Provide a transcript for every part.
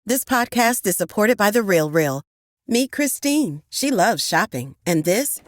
This podcast is supported by The RealReal. Meet Christine. She loves shopping. And this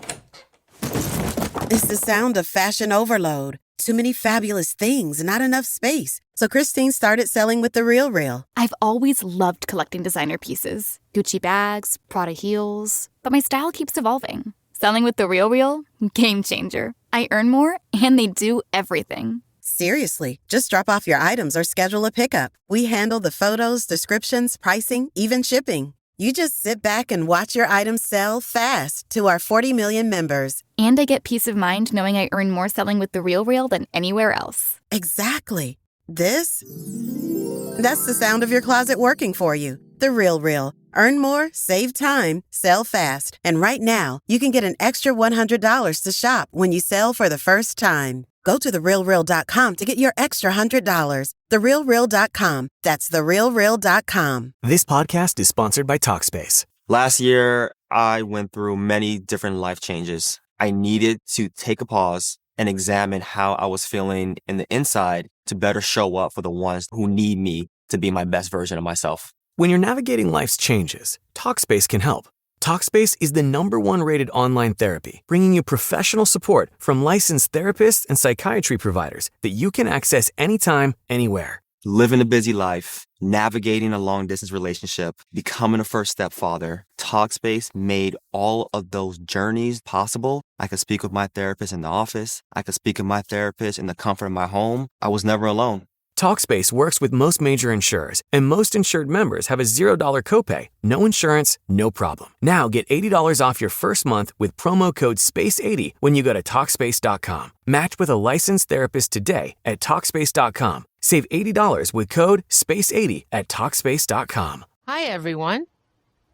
is the sound of fashion overload. Too many fabulous things, not enough space. So Christine started selling with The RealReal. I've always loved collecting designer pieces. Gucci bags, Prada heels. But my style keeps evolving. Selling with The RealReal? Game changer. I earn more, and they do everything. Seriously, just drop off your items or schedule a pickup. We handle the photos, descriptions, pricing, even shipping. You just sit back and watch your items sell fast to our 40 million members. And I get peace of mind knowing I earn more selling with The RealReal than anywhere else. Exactly. That's the sound of your closet working for you. The RealReal. Earn more, save time, sell fast. And right now, you can get an extra $100 to shop when you sell for the first time. Go to therealreal.com to get your extra $100. Therealreal.com. That's therealreal.com. This podcast is sponsored by Talkspace. Last year, I went through many different life changes. I needed to take a pause and examine how I was feeling in the inside to better show up for the ones who need me to be my best version of myself. When you're navigating life's changes, Talkspace can help. Talkspace is the #1 rated online therapy, bringing you professional support from licensed therapists and psychiatry providers that you can access anytime, anywhere. Living a busy life, navigating a long-distance relationship, becoming a first-step father, Talkspace made all of those journeys possible. I could speak with my therapist in the office. I could speak with my therapist in the comfort of my home. I was never alone. Talkspace works with most major insurers, and most insured members have a $0 copay. No insurance, no problem. Now get $80 off your first month with promo code SPACE80 when you go to Talkspace.com. Match with a licensed therapist today at Talkspace.com. Save $80 with code SPACE80 at Talkspace.com. Hi, everyone.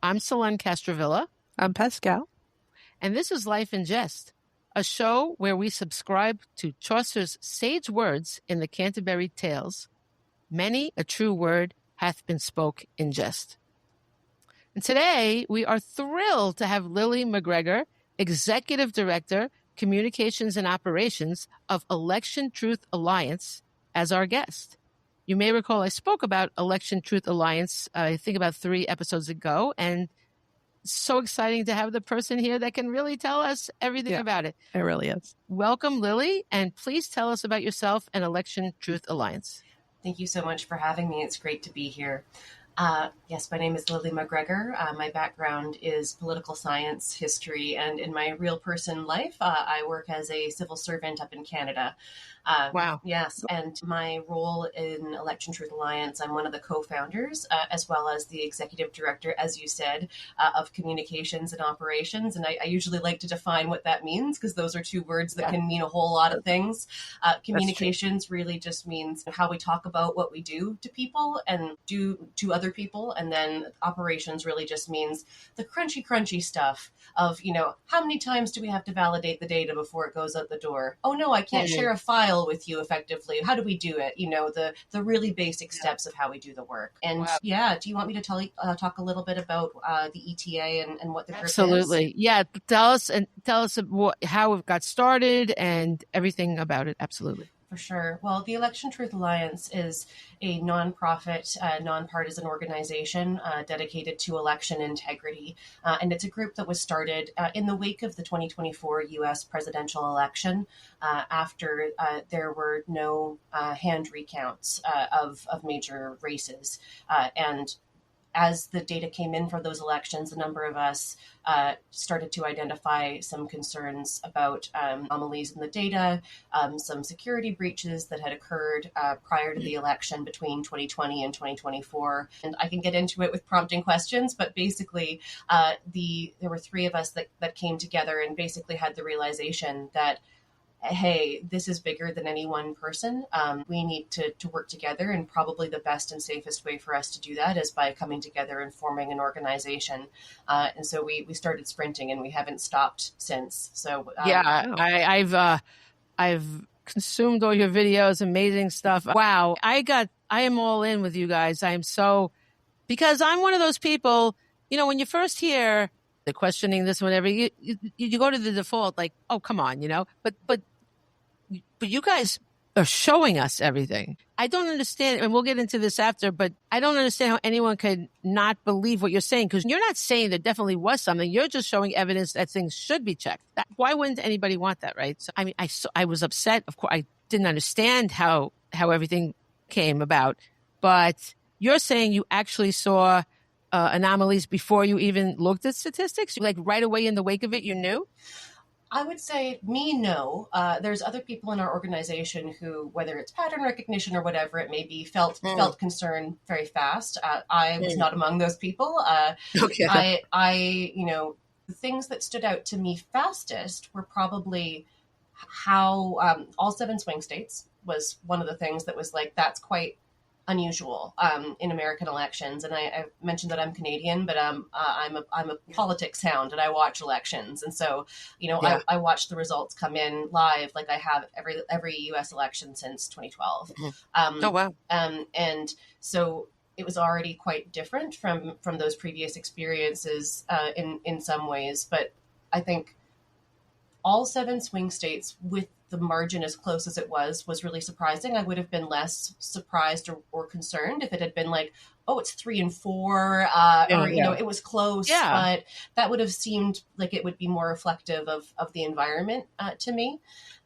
I'm Selene Castrovilla. I'm Pascal. And this is Life in Jest, a show where we subscribe to Chaucer's sage words in the Canterbury Tales. Many a true word hath been spoke in jest. And today we are thrilled to have Lilli McGregor, Executive Director, Communications and Operations of Election Truth Alliance, as our guest. You may recall I spoke about Election Truth Alliance, I think about 3 episodes ago, and so exciting to have the person here that can really tell us everything about it. It really is. Welcome, Lilli, and please tell us about yourself and Election Truth Alliance. Thank you so much for having me. It's great to be here. Yes, my name is Lilli McGregor. My background is political science, history, and in my real person life, I work as a civil servant up in Canada. Wow. Yes, and my role in Election Truth Alliance, I'm one of the co-founders, as well as the executive director, as you said, of communications and operations. And I usually like to define what that means, because those are 2 words that can mean a whole lot of things. Communications really just means how we talk about what we do to people and do to other people. And then operations really just means the crunchy stuff of, how many times do we have to validate the data before it goes out the door? Oh, no, I can't share a file with you effectively. How do we do it? The really basic steps of how we do the work. And do you want me to talk a little bit about the ETA and what the group is? Absolutely. Yeah. Tell us how it got started and everything about it. Absolutely. For sure. Well, the Election Truth Alliance is a nonprofit, nonpartisan organization dedicated to election integrity. And it's a group that was started in the wake of the 2024 U.S. presidential election after there were no hand recounts of major races. And as the data came in for those elections, a number of us started to identify some concerns about anomalies in the data, some security breaches that had occurred prior to the election between 2020 and 2024. And I can get into it with prompting questions, but basically there were 3 of us that came together and basically had the realization that, hey, this is bigger than any one person. We need to work together, and probably the best and safest way for us to do that is by coming together and forming an organization. And so we started sprinting, and we haven't stopped since. So I've consumed all your videos, amazing stuff. Wow, I am all in with you guys. Because I'm one of those people, when you first hear the questioning this, whatever, you go to the default, like, oh, come on, but you guys are showing us everything. I don't understand, and we'll get into this after, but I don't understand how anyone could not believe what you're saying, because you're not saying there definitely was something. You're just showing evidence that things should be checked. Why wouldn't anybody want that, right? So, I mean, I was upset. Of course, I didn't understand how everything came about, but you're saying you actually saw anomalies before you even looked at statistics? Like right away in the wake of it, you knew? I would say no. There's other people in our organization who, whether it's pattern recognition or whatever it may be, felt concern very fast. I was not among those people. Okay. The things that stood out to me fastest were probably how all 7 swing states was one of the things that was like, that's quite unusual in American elections. And I mentioned that I'm Canadian, but I'm a politics hound and I watch elections. And so, I watch the results come in live, like I have every U.S. election since 2012. Oh, wow. And so it was already quite different from those previous experiences in some ways. But I think all 7 swing states with the margin as close as it was really surprising. I would have been less surprised or concerned if it had been like, oh, it's 3 and 4, it was close, but that would have seemed like it would be more reflective of the environment to me.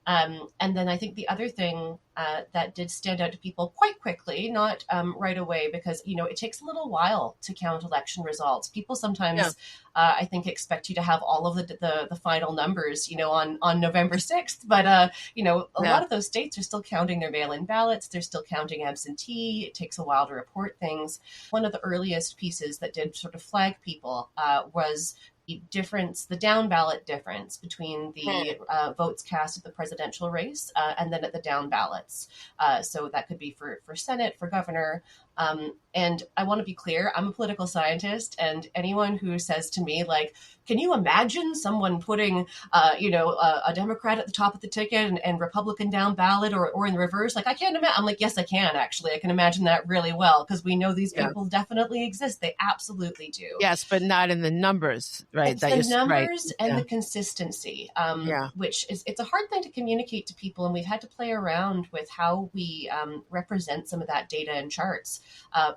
And then I think the other thing that did stand out to people quite quickly, not right away, because, it takes a little while to count election results. People sometimes, I think, expect you to have all of the final numbers, on November 6th. But, a lot of those states are still counting their mail-in ballots. They're still counting absentee. It takes a while to report things. One of the earliest pieces that did sort of flag people was the down ballot difference between the votes cast at the presidential race and then at the down ballots. So that could be for Senate, for governor. And I want to be clear, I'm a political scientist, and anyone who says to me, like, can you imagine someone putting, a Democrat at the top of the ticket and Republican down ballot or in the reverse? Like, I can't imagine. I'm like, yes, I can, actually. I can imagine that really well, because we know these people definitely exist. They absolutely do. Yes, but not in the numbers, right? It's the numbers and the consistency, which it's a hard thing to communicate to people. And we've had to play around with how we represent some of that data and charts.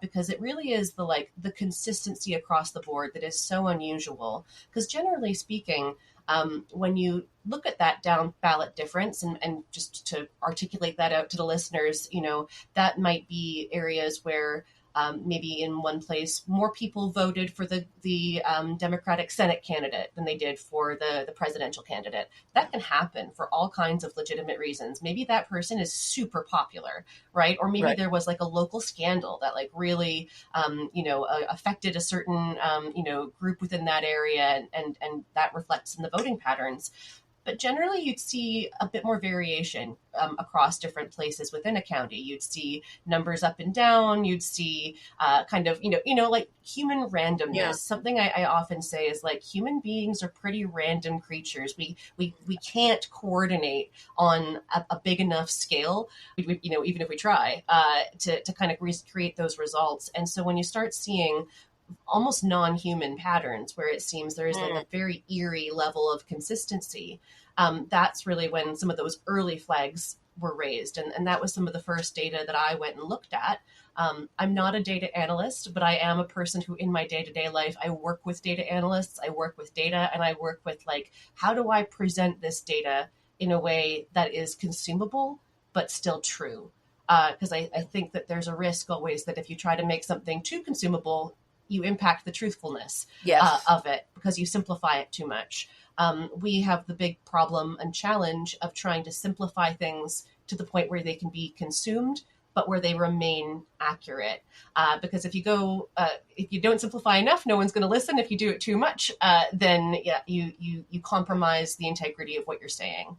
Because it really is the consistency across the board that is so unusual. Because generally speaking, when you look at that down ballot difference, and just to articulate that out to the listeners, that might be areas where maybe in one place more people voted for the Democratic Senate candidate than they did for the presidential candidate. That can happen for all kinds of legitimate reasons. Maybe that person is super popular, right? Or maybe there was like a local scandal that really affected a certain group within that area, and that reflects in the voting patterns. But generally, you'd see a bit more variation across different places within a county. You'd see numbers up and down. You'd see kind of, like human randomness. Yeah. Something I often say is like human beings are pretty random creatures. We can't coordinate on a big enough scale, even if we try, to kind of recreate those results. And so when you start seeing almost non-human patterns where it seems there is like a very eerie level of consistency, that's really when some of those early flags were raised. And that was some of the first data that I went and looked at. I'm not a data analyst, but I am a person who in my day-to-day life, I work with data analysts, I work with data, and I work with how do I present this data in a way that is consumable, but still true? Because I think that there's a risk always that if you try to make something too consumable, you impact the truthfulness of it because you simplify it too much. We have the big problem and challenge of trying to simplify things to the point where they can be consumed, but where they remain accurate. Because if you don't simplify enough, no one's going to listen. If you do it too much, then you compromise the integrity of what you're saying.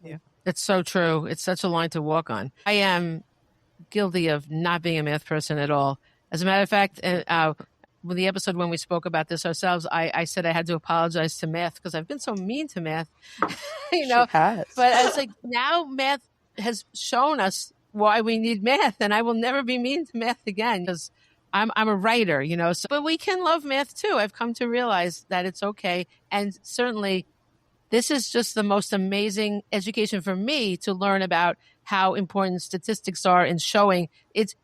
Yeah, it's so true. It's such a line to walk on. I am guilty of not being a math person at all. As a matter of fact, with the episode when we spoke about this ourselves, I said I had to apologize to math because I've been so mean to math, But I was like, now math has shown us why we need math, and I will never be mean to math again because I'm a writer, So, but we can love math too. I've come to realize that it's okay, and certainly, this is just the most amazing education for me to learn about how important statistics are in showing it's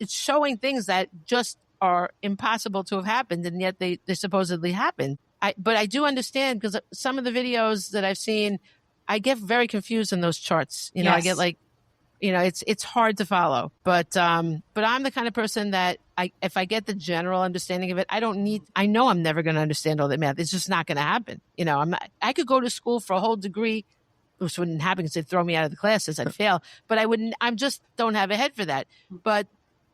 showing things that just are impossible to have happened, and yet they supposedly happened. But I do understand, because some of the videos that I've seen, I get very confused in those charts. You know, I get like, you know, it's hard to follow. But I'm the kind of person that if I get the general understanding of it, I know I'm never going to understand all the math. It's just not going to happen. You know, I could go to school for a whole degree, which wouldn't happen because they'd throw me out of the classes. I'd fail. But I just don't have a head for that. But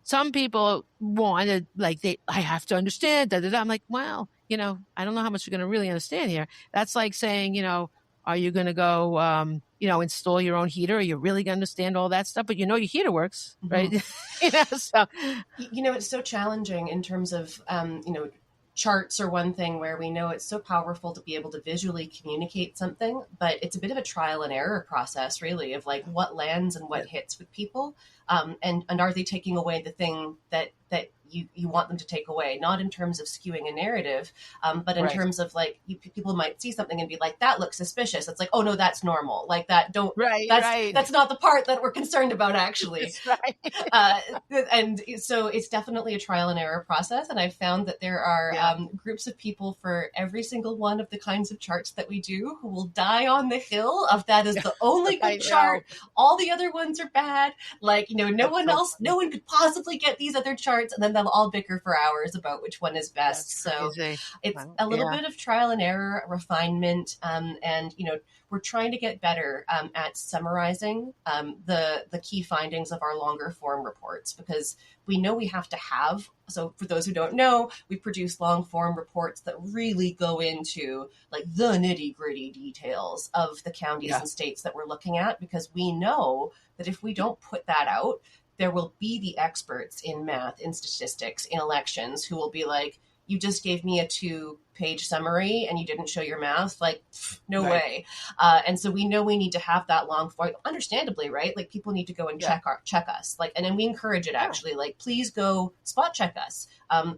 some people want to, like, I have to understand. Da, da, da. I'm like, well, you know, I don't know how much you're going to really understand here. That's like saying, you know, are you going to go, you know, install your own heater? Are you really going to understand all that stuff? But you know your heater works, right? You know, so. You know, it's so challenging in terms of, you know, charts are one thing where we know it's so powerful to be able to visually communicate something, but it's a bit of a trial and error process, really, of like what lands and what hits with people. And are they taking away the thing that you want them to take away, not in terms of skewing a narrative, but in terms of like people might see something and be like, that looks suspicious. It's like, oh no, that's normal. Like that, that's not the part that we're concerned about, actually. And so it's definitely a trial and error process. And I've found that there are groups of people for every single one of the kinds of charts that we do who will die on the hill of that is the only good chart. All the other ones are bad. Like, you know, no one could possibly get these other charts. And then they'll all bicker for hours about which one is best. So it's a little bit of trial and error, refinement, and you know, we're trying to get better at summarizing the key findings of our longer form reports, because we know we have to have. So for those who don't know, we produce long form reports that really go into like the nitty gritty details of the counties and states that we're looking at, because we know that if we don't put that out, there will be the experts in math, in statistics, in elections who will be like, you just gave me a 2-page summary and you didn't show your math. Like, no way. And so we know we need to have that long form, understandably, right? Like people need to go and check us. Like, and then we encourage it actually, like, please go spot check us.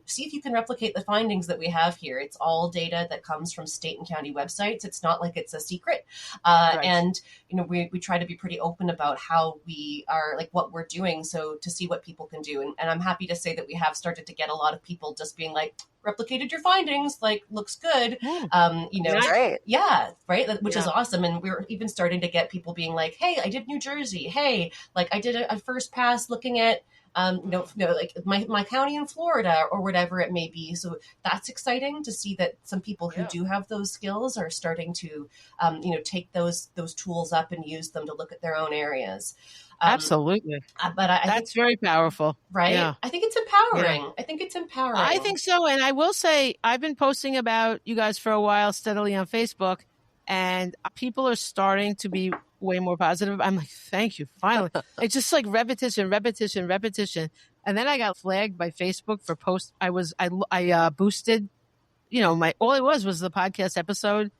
See if you can replicate the findings that we have here. It's all data that comes from state and county websites. It's not like it's a secret. And, you know, we try to be pretty open about how we are, like what we're doing. So to see what people can do. And I'm happy to say that we have started to get a lot of people just being like, replicated your findings, like looks good. You know, which is awesome. And we're even starting to get people being like, hey, I did New Jersey. Hey, like I did a first pass looking at like my county in Florida or whatever it may be. So that's exciting to see that some people who do have those skills are starting to, take those tools up and use them to look at their own areas. Absolutely. But I that's very powerful. Right? Yeah. I think it's empowering. Yeah. I think so. And I will say, I've been posting about you guys for a while steadily on Facebook, and people are starting to be way more positive. I'm like, thank you. Finally. It's just like repetition. And then I got flagged by Facebook for post. I boosted, all it was the podcast episode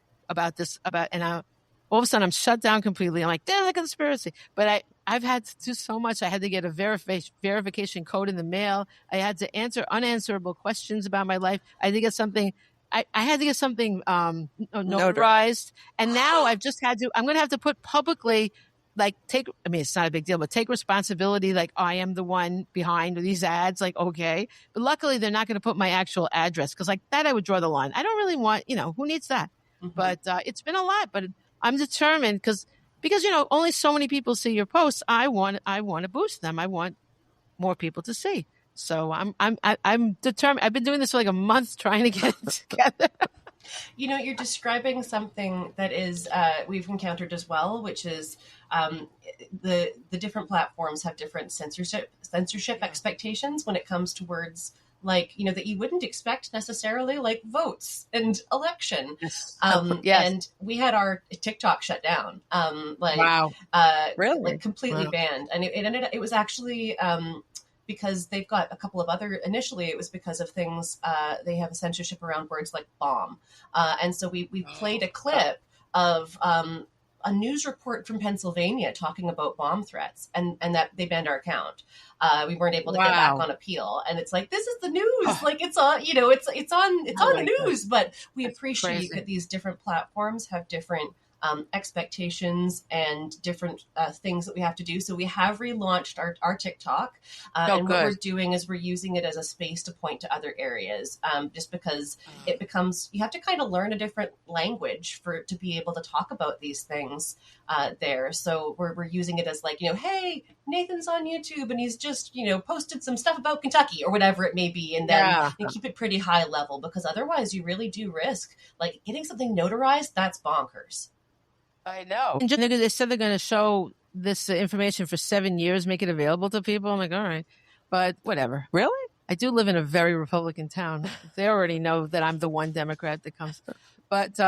all of a sudden I'm shut down completely. I'm like, damn, the conspiracy. But I've had to do so much. I had to get a verification code in the mail. I had to answer unanswerable questions about my life. I had to get something. I had to get something notarized. And now I'm going to have to put publicly, like, it's not a big deal, but take responsibility. Like, I am the one behind these ads. Like, okay. But luckily they're not going to put my actual address, because like that I would draw the line. I don't really want, who needs that? Mm-hmm. But it's been a lot. But I'm determined because only so many people see your posts. I want to boost them. I want more people to see. So I'm determined. I've been doing this for like a month trying to get it together. You're describing something that is we've encountered as well, which is the different platforms have different censorship expectations when it comes to words like, that you wouldn't expect necessarily, like votes and election. Yes. And we had our TikTok shut down. Wow. Really? Like completely banned. And it was actually because they've got a couple of initially it was because of things, they have a censorship around words like bomb. And so we played a clip of a news report from Pennsylvania talking about bomb threats, and that they banned our account. We weren't able to get back on appeal, and it's like, this is the news. Like it's on, it's on the news. But we appreciate that these different platforms have different expectations and different things that we have to do. So we have relaunched our TikTok. And what we're doing is we're using it as a space to point to other areas, just because it becomes, you have to kind of learn a different language to be able to talk about these things there. So we're using it as like, hey, Nathan's on YouTube and he's just, posted some stuff about Kentucky or whatever it may be. And then and keep it pretty high level, because otherwise you really do risk like getting something notarized. That's bonkers. I know. And they said they're going to show this information for 7 years, make it available to people. I'm like, all right, but whatever. Really? I do live in a very Republican town. They already know that I'm the one Democrat that comes. But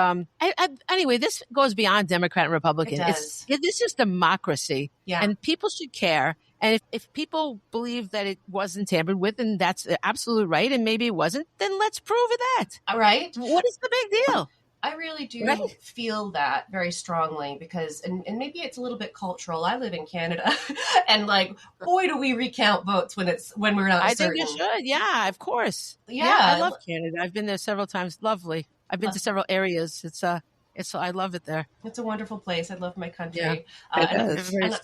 anyway, this goes beyond Democrat and Republican. This is democracy, and people should care. And if people believe that it wasn't tampered with, and that's absolute right, and maybe it wasn't, then let's prove that. All right. What is the big deal? I really do feel that very strongly because, and maybe it's a little bit cultural. I live in Canada, and like, boy, do we recount votes when we're not certain. I think you should. Yeah, of course. Yeah, I love Canada. I've been there several times. Lovely. I've been to several areas. I love it there. It's a wonderful place. I love my country. Yeah, and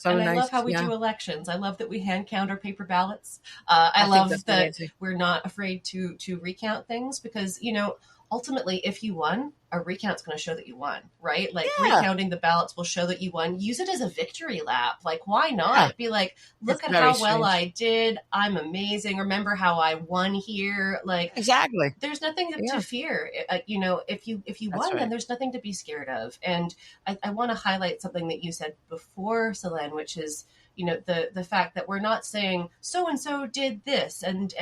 I love how we do elections. I love that we hand count our paper ballots. I love that amazing. We're not afraid to recount things because, ultimately, if you won, a recount's going to show that you won, right? Like recounting the ballots will show that you won. Use it as a victory lap. Like, why not? Be like, look at how well I did. I'm amazing. Remember how I won here? Like, exactly. There's nothing to fear. If you won, then there's nothing to be scared of. And I want to highlight something that you said before, Selene, which is, the fact that we're not saying so-and-so did this and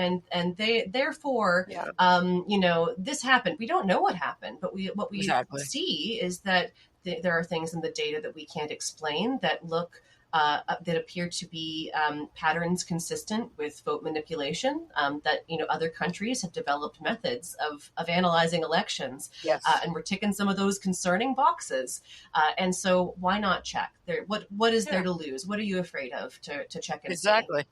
they therefore, this happened. We don't know what happened, but what we see is that there are things in the data that we can't explain that that appear to be patterns consistent with vote manipulation, that, other countries have developed methods of analyzing elections. Yes. And we're ticking some of those concerning boxes. And so why not check? What is there to lose? What are you afraid of to check and exactly.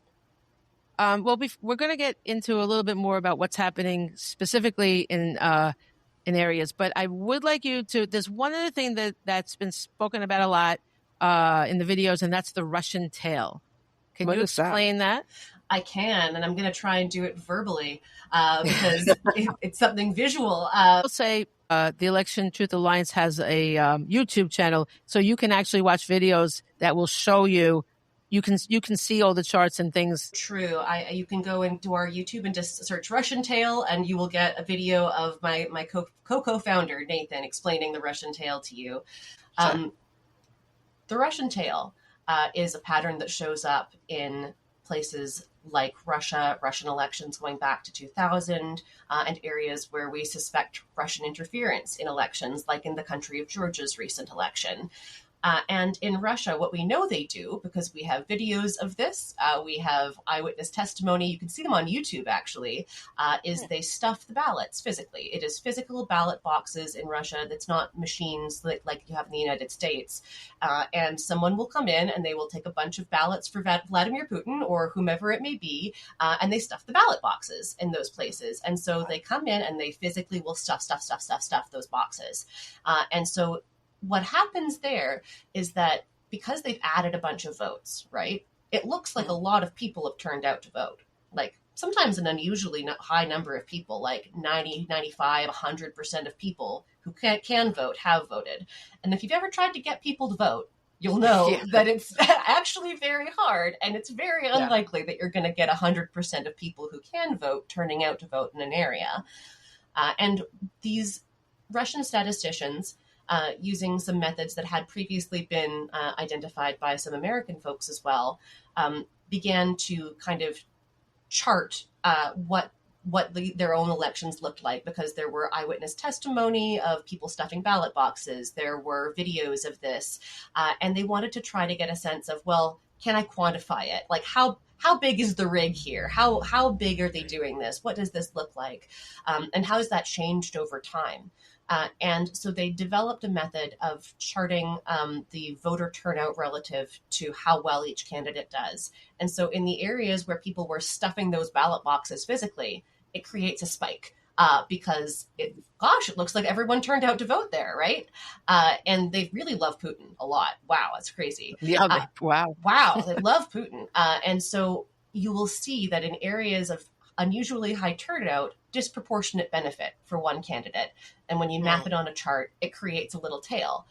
See? We're going to get into a little bit more about what's happening specifically in areas, but I would like you to, there's one other thing that's been spoken about a lot in the videos, and that's the Russian tail. Can you explain that? I can, and I'm going to try and do it verbally because it's something visual. I'll say the Election Truth Alliance has a YouTube channel, so you can actually watch videos that will show you. You can see all the charts and things. True. You can go into our YouTube and just search Russian tail, and you will get a video of my co-founder Nathan explaining the Russian tail to you. Sure. The Russian tail is a pattern that shows up in places like Russia, Russian elections going back to 2000, and areas where we suspect Russian interference in elections, like in the country of Georgia's recent election. And in Russia, what we know they do, because we have videos of this, we have eyewitness testimony, you can see them on YouTube actually, is they stuff the ballots physically. It is physical ballot boxes in Russia that's not machines like you have in the United States. And someone will come in and they will take a bunch of ballots for Vladimir Putin or whomever it may be, and they stuff the ballot boxes in those places. And so they come in and they physically will stuff those boxes. And so what happens there is that because they've added a bunch of votes, right, it looks like a lot of people have turned out to vote. Like sometimes an unusually high number of people, like 90, 95, 100% of people who can vote have voted. And if you've ever tried to get people to vote, you'll know that it's actually very hard, and it's very unlikely that you're going to get 100% of people who can vote turning out to vote in an area. And these Russian statisticians, using some methods that had previously been identified by some American folks as well, began to kind of chart what their own elections looked like, because there were eyewitness testimony of people stuffing ballot boxes. There were videos of this, and they wanted to try to get a sense of, well, can I quantify it? Like how big is the rig here? How big are they doing this? What does this look like? And how has that changed over time? And so they developed a method of charting the voter turnout relative to how well each candidate does. And so in the areas where people were stuffing those ballot boxes physically, it creates a spike. because it looks like everyone turned out to vote there, right? And they really love Putin a lot. Wow, that's crazy. Yeah, wow. Wow, they love Putin. And so you will see that in areas of unusually high turnout, disproportionate benefit for one candidate. And when you map it on a chart, it creates a little tail.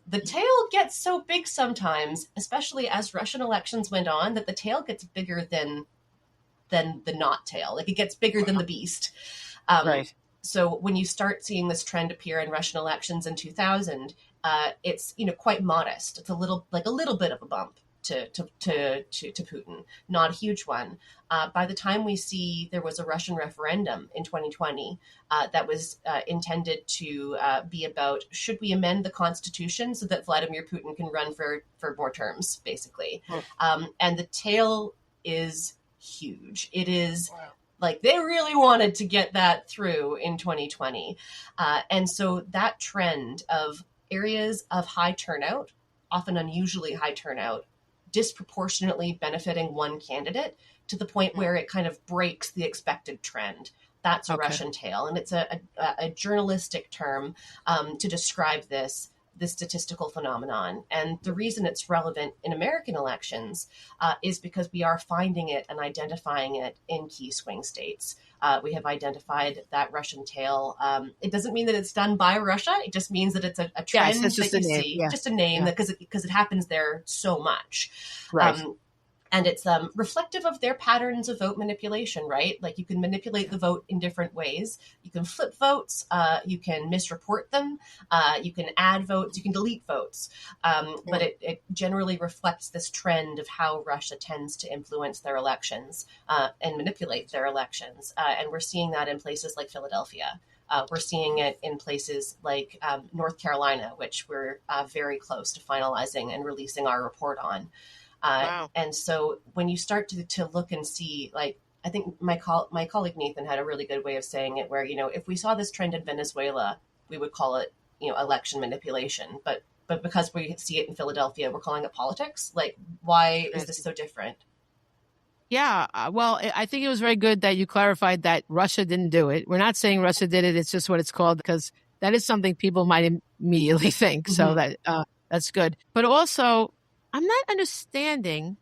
The tail gets so big sometimes, especially as Russian elections went on, that the tail gets bigger than the not tail. Like it gets bigger than the beast. Right. So when you start seeing this trend appear in Russian elections in 2000, it's quite modest. It's a little bit of a bump to Putin, not a huge one. By the time we see there was a Russian referendum in 2020 that was intended to be about, should we amend the constitution so that Vladimir Putin can run for more terms, basically. And the tail is huge. It is like they really wanted to get that through in 2020. And so that trend of areas of high turnout, often unusually high turnout, disproportionately benefiting one candidate to the point where it kind of breaks the expected trend. That's a Russian tail. And it's a journalistic term to describe this statistical phenomenon. And the reason it's relevant in American elections is because we are finding it and identifying it in key swing states. We have identified that Russian tail. It doesn't mean that it's done by Russia. It just means that it's a trend that you see. Yeah. Just a name because it happens there so much. Right. And it's reflective of their patterns of vote manipulation, right? Like you can manipulate the vote in different ways. You can flip votes. You can misreport them. You can add votes. You can delete votes. But it generally reflects this trend of how Russia tends to influence their elections and manipulate their elections. And we're seeing that in places like Philadelphia. We're seeing it in places like North Carolina, which we're very close to finalizing and releasing our report on. Wow. And so when you start to look and see, like, I think my colleague Nathan had a really good way of saying it, where, if we saw this trend in Venezuela, we would call it, election manipulation. But because we see it in Philadelphia, we're calling it politics. Like, why is this so different? Yeah, well, I think it was very good that you clarified that Russia didn't do it. We're not saying Russia did it. It's just what it's called, because that is something people might immediately think. So that's good. But also, I'm not understanding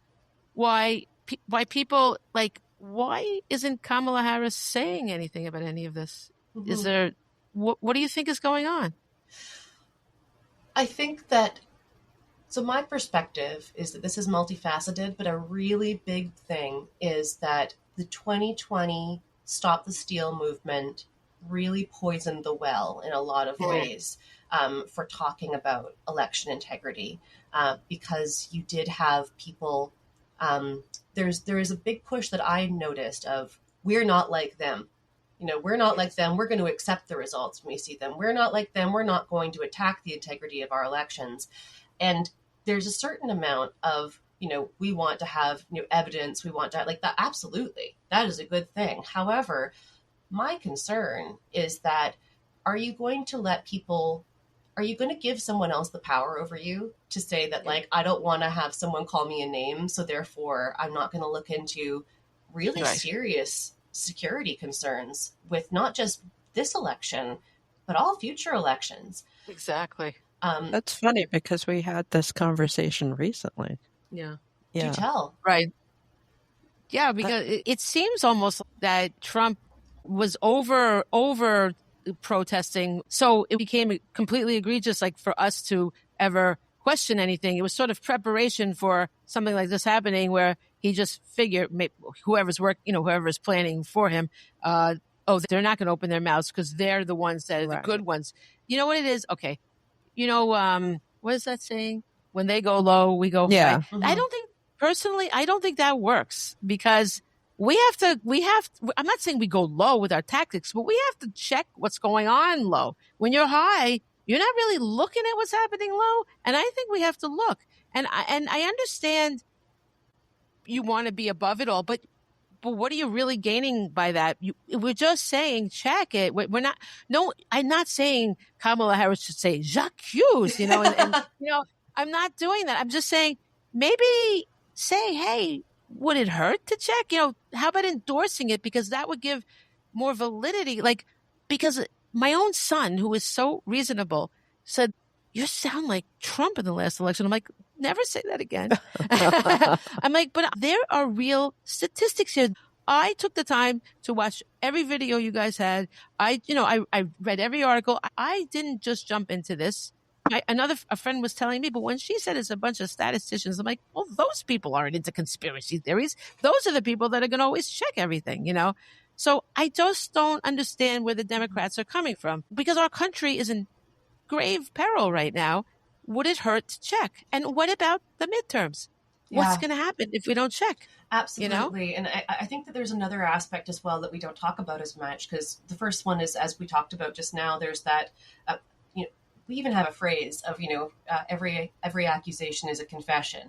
why people, like, why isn't Kamala Harris saying anything about any of this? Is there, what do you think is going on? I think that, so my perspective is that this is multifaceted, but a really big thing is that the 2020 Stop the Steal movement really poisoned the well in a lot of ways for talking about election integrity. Because you did have people, there is a big push that I noticed of, we're not like them. We're not like them. We're going to accept the results when we see them. We're not like them. We're not going to attack the integrity of our elections. And there's a certain amount of, we want to have evidence. We want to like that. Absolutely. That is a good thing. However, my concern is that, are you going to give someone else the power over you to say that, like, I don't want to have someone call me a name, so therefore I'm not going to look into really serious security concerns with not just this election, but all future elections? Exactly. That's funny because we had this conversation recently. Yeah. Do tell. Right. Yeah, because it seems almost that Trump was over protesting, so it became completely egregious, like, for us to ever question anything. It was sort of preparation for something like this happening, where he just figured whoever's planning for him, they're not going to open their mouths because they're the ones that are the good ones. You know what it is? Okay. What is that saying? When they go low, we go high. I don't think that works, because we have to, I'm not saying we go low with our tactics, but we have to check what's going on low. When you're high, you're not really looking at what's happening low. And I think we have to look. And I understand you want to be above it all, but what are you really gaining by that? We're just saying, check it. I'm not saying Kamala Harris should say, j'accuse, and I'm not doing that. I'm just saying, maybe say, hey, would it hurt to check? How about endorsing it? Because that would give more validity. Like, because my own son, who is so reasonable, said, "You sound like Trump in the last election." I'm like, never say that again. I'm like, but there are real statistics here. I took the time to watch every video you guys had. I read every article. I didn't just jump into this. A friend was telling me, but when she said it's a bunch of statisticians, I'm like, well, those people aren't into conspiracy theories. Those are the people that are going to always check everything, So I just don't understand where the Democrats are coming from, because our country is in grave peril right now. Would it hurt to check? And what about the midterms? What's going to happen if we don't check? Absolutely. And I think that there's another aspect as well that we don't talk about as much, because the first one is, as we talked about just now, there's that, we even have a phrase of, every accusation is a confession.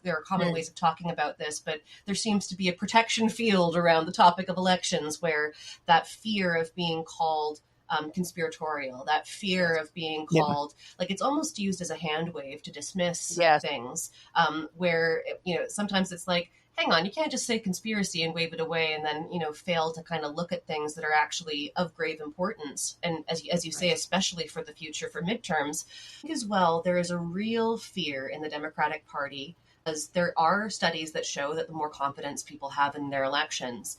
There are common ways of talking about this, but there seems to be a protection field around the topic of elections where that fear of being called conspiratorial, that fear of being called, like, it's almost used as a hand wave to dismiss things, where, sometimes it's like, hang on, you can't just say conspiracy and wave it away and then, fail to kind of look at things that are actually of grave importance. And as you say, especially for the future, for midterms, as well, there is a real fear in the Democratic Party, as there are studies that show that the more confidence people have in their elections,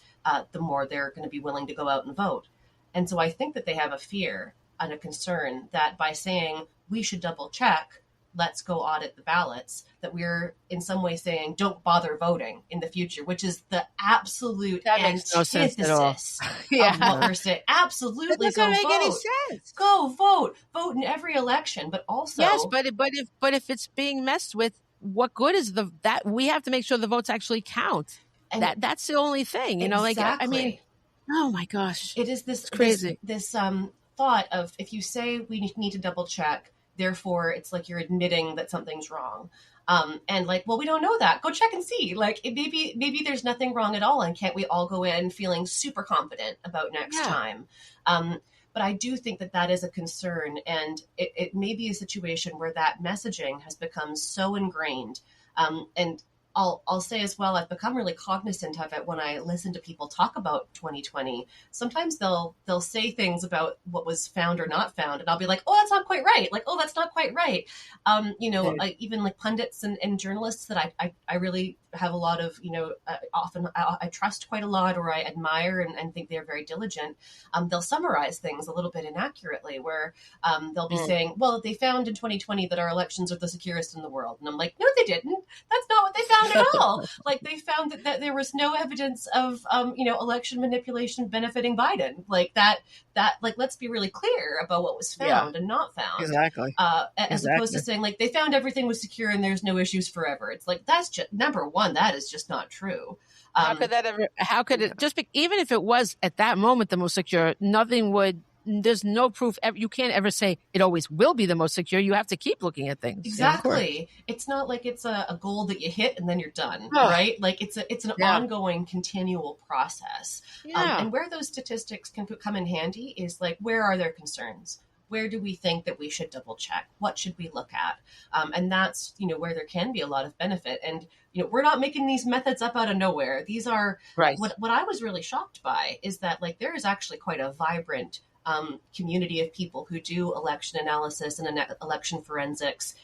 the more they're going to be willing to go out and vote. And so I think that they have a fear and a concern that by saying we should double check, let's go audit the ballots, that we're in some way saying don't bother voting in the future, which is the absolute antithesis of what we're saying. Absolutely, it doesn't make any sense. Go vote in every election, but also but if it's being messed with, what good is that? We have to make sure the votes actually count. And that's the only thing, Exactly. Oh my gosh. It is this crazy. This thought of, if you say we need to double check, therefore it's like you're admitting that something's wrong. And like, well, we don't know that. Go check and see. Like, maybe there's nothing wrong at all, and can't we all go in feeling super confident about next time? But I do think that is a concern, and it may be a situation where that messaging has become so ingrained, and I'll say as well, I've become really cognizant of it when I listen to people talk about 2020. Sometimes they'll say things about what was found or not found, and I'll be like, oh, that's not quite right. Like, oh, that's not quite right. Even like pundits and journalists that I really have a lot of, often I trust quite a lot, or I admire and think they're very diligent. They'll summarize things a little bit inaccurately, where they'll be saying, well, they found in 2020 that our elections are the securest in the world. And I'm like, no, they didn't. That's not what they found at all. Like, they found that there was no evidence of, election manipulation benefiting Biden. Like that, like, let's be really clear about what was found and not found. Exactly. As opposed to saying, like, they found everything was secure and there's no issues forever. It's like, that's just, number one, that is just not true. How could it just be, even if it was at that moment the most secure, there's no proof. You can't ever say it always will be the most secure. You have to keep looking at things. Exactly. It's not like it's a goal that you hit and then you're done, right? Like, it's an ongoing, continual process. And where those statistics can come in handy is, like, where are their concerns? Where do we think that we should double check? What should we look at? And that's, where there can be a lot of benefit. And, we're not making these methods up out of nowhere. These are what I was really shocked by is that, like, there is actually quite a vibrant community of people who do election analysis and election forensics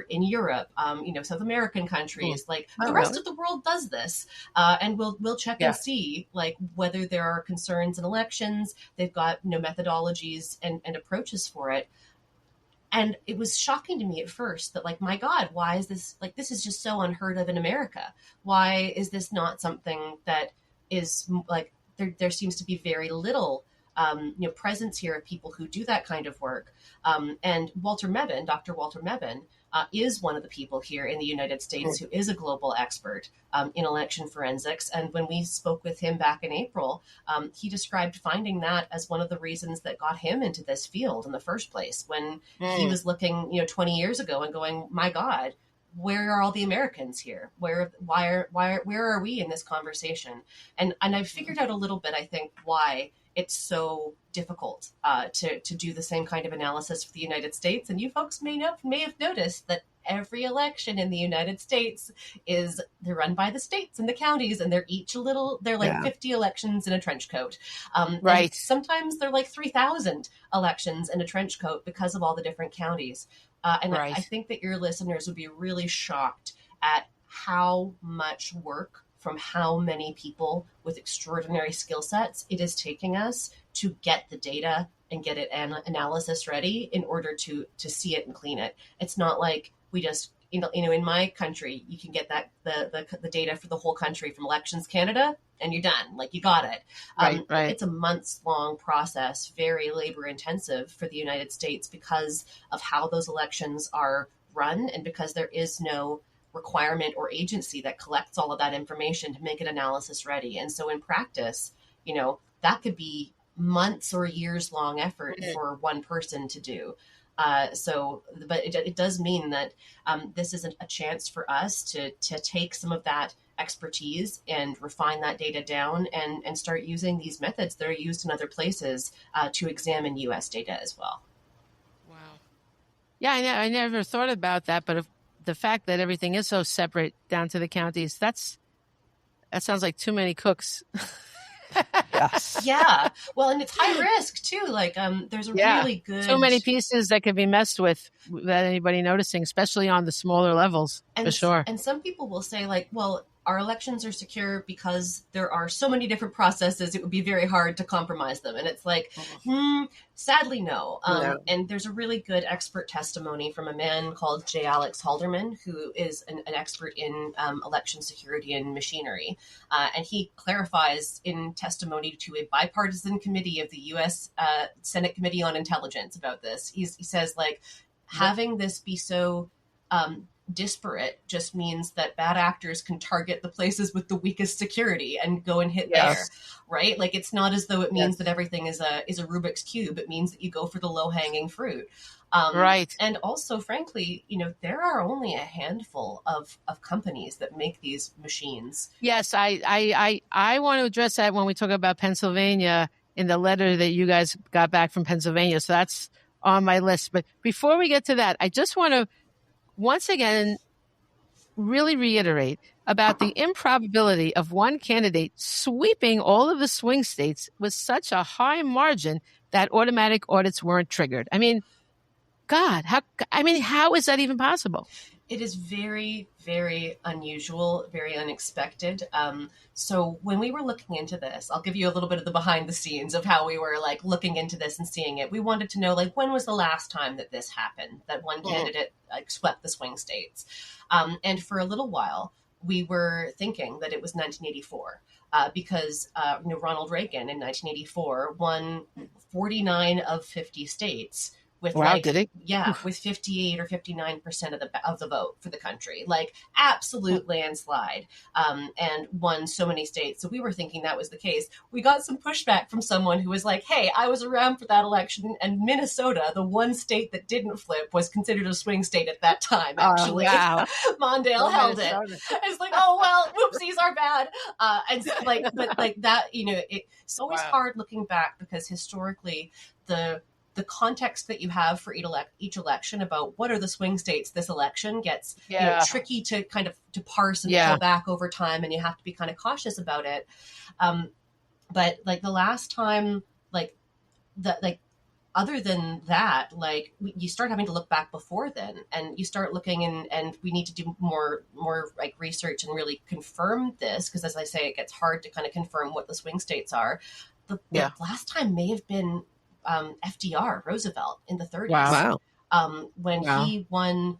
in Europe, South American countries. Like, the rest of the world does this, and we'll check and see, like, whether there are concerns in elections. They've got methodologies and approaches for it. And it was shocking to me at first that, like, my God, why is this, like, this is just so unheard of in America? Why is this not something that is, like, there seems to be very little presence here of people who do that kind of work. And Dr. Walter Mebane, is one of the people here in the United States who is a global expert in election forensics. And when we spoke with him back in April, he described finding that as one of the reasons that got him into this field in the first place, when he was looking, 20 years ago and going, my God, where are all the Americans here? Where are we in this conversation? And I've figured out a little bit, I think, why it's so difficult to do the same kind of analysis for the United States. And you folks may have noticed that every election in the United States they're run by the states and the counties, and they're like 50 elections in a trench coat. Right. And sometimes they're like 3,000 elections in a trench coat because of all the different counties. And Right. I think that your listeners would be really shocked at how much work from how many people with extraordinary skill sets it is taking us to get the data and get it analysis ready in order to see it and clean it. It's not like we just, in my country, you can get that the data for the whole country from Elections Canada and you're done. Like, you got it. Right. It's a months long process, very labor intensive for the United States because of how those elections are run and because there is no requirement or agency that collects all of that information to make an analysis ready. And so in practice, that could be months or years long effort for one person to do. But it does mean that this is a chance for us to take some of that expertise and refine that data down and start using these methods that are used in other places to examine U.S. data as well. Wow. Yeah, I never thought about that, but the fact that everything is so separate down to the counties, that sounds like too many cooks. Yes. Yeah. Well, and it's high risk too. Like, there's a really good... So many pieces that could be messed with without anybody noticing, especially on the smaller levels, for sure. And some people will say, like, well, our elections are secure because there are so many different processes, it would be very hard to compromise them. And it's like, sadly, no. And there's a really good expert testimony from a man called J. Alex Halderman, who is an expert in election security and machinery. And he clarifies in testimony to a bipartisan committee of the U.S. Senate Committee on Intelligence about this. He says, like, having this be so disparate just means that bad actors can target the places with the weakest security and go and hit there, right? Like, it's not as though it means that everything is a Rubik's Cube. It means that you go for the low-hanging fruit. Right. And also, frankly, there are only a handful of companies that make these machines. Yes, I want to address that when we talk about Pennsylvania in the letter that you guys got back from Pennsylvania. So that's on my list. But before we get to that, I just want to once again really reiterate about the improbability of one candidate sweeping all of the swing states with such a high margin that automatic audits weren't triggered. I mean, God, how is that even possible? It is very, very unusual, very unexpected. So when we were looking into this, I'll give you a little bit of the behind the scenes of how we were like looking into this and seeing it. We wanted to know, like, when was the last time that this happened, that one candidate swept the swing states? And for a little while, we were thinking that it was 1984. Because Ronald Reagan in 1984 won 49 of 50 states with did he? Yeah, with 58 or 59% of the vote for the country, like absolute landslide, and won so many states. So we were thinking that was the case. We got some pushback from someone who was like, "Hey, I was around for that election, and Minnesota, the one state that didn't flip, was considered a swing state at that time. Actually, Mondale held it." It's like, oh well, whoopsies, are bad. And so, but that, it's always hard looking back because historically the context that you have for each election about what are the swing states this election gets tricky to kind of to parse and pull back over time, and you have to be kind of cautious about it. But like the last time, other than that, like you start having to look back before then, and you start looking and we need to do more like research and really confirm this, because as I say, it gets hard to kind of confirm what the swing states are. The last time may have been FDR, Roosevelt, in the 30s, when he won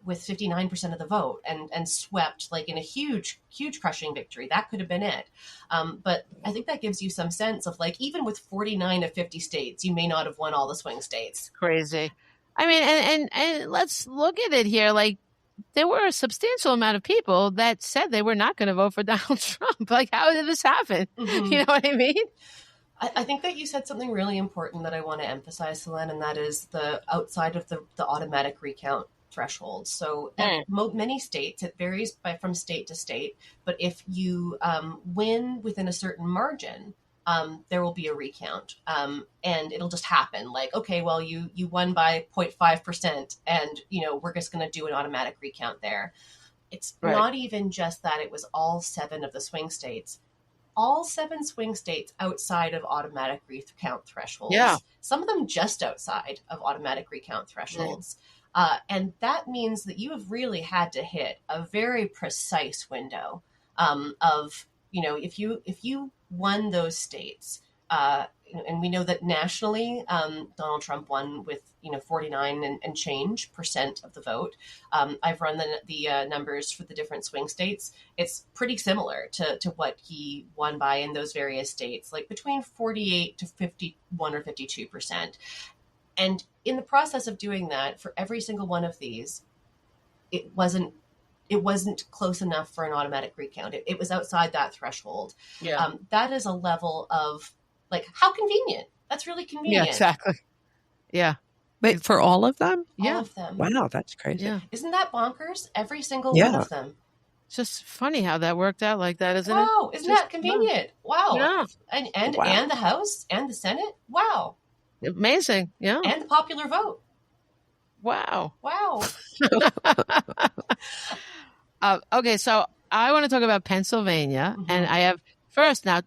with 59% of the vote and swept like in a huge crushing victory. That could have been it. But I think that gives you some sense of like, even with 49 of 50 states, you may not have won all the swing states. Crazy. I mean, and let's look at it here. Like, there were a substantial amount of people that said they were not going to vote for Donald Trump. Like, how did this happen? Mm-hmm. You know what I mean? I think that you said something really important that I want to emphasize, Selene, and that is the outside of the automatic recount threshold. So many states, it varies from state to state, but if you win within a certain margin, there will be a recount. And it'll just happen. Like, okay, well, you won by 0.5%, and, we're just going to do an automatic recount there. It's not even just that it was all 7 of the swing states. All 7 swing states outside of automatic recount thresholds. Yeah. Some of them just outside of automatic recount thresholds. And that means that you have really had to hit a very precise window of, if you won those states, and we know that nationally, Donald Trump won with 49 and change % of the vote. I've run the numbers for the different swing states. It's pretty similar to what he won by in those various states, like between 48 to 51 or 52%. And in the process of doing that, for every single one of these, it wasn't close enough for an automatic recount. It was outside that threshold. Yeah. That is a level of, like, how convenient. That's really convenient. Yeah, exactly. Yeah. But for all of them? All of them. Wow, that's crazy. Yeah. Isn't that bonkers? Every single one of them. It's just funny how that worked out like that, isn't it? Wow, isn't that convenient? Wow. Yeah. And the House and the Senate? Wow. Amazing. Yeah. And the popular vote. Wow. Wow. Okay, so I want to talk about Pennsylvania, and I have first now,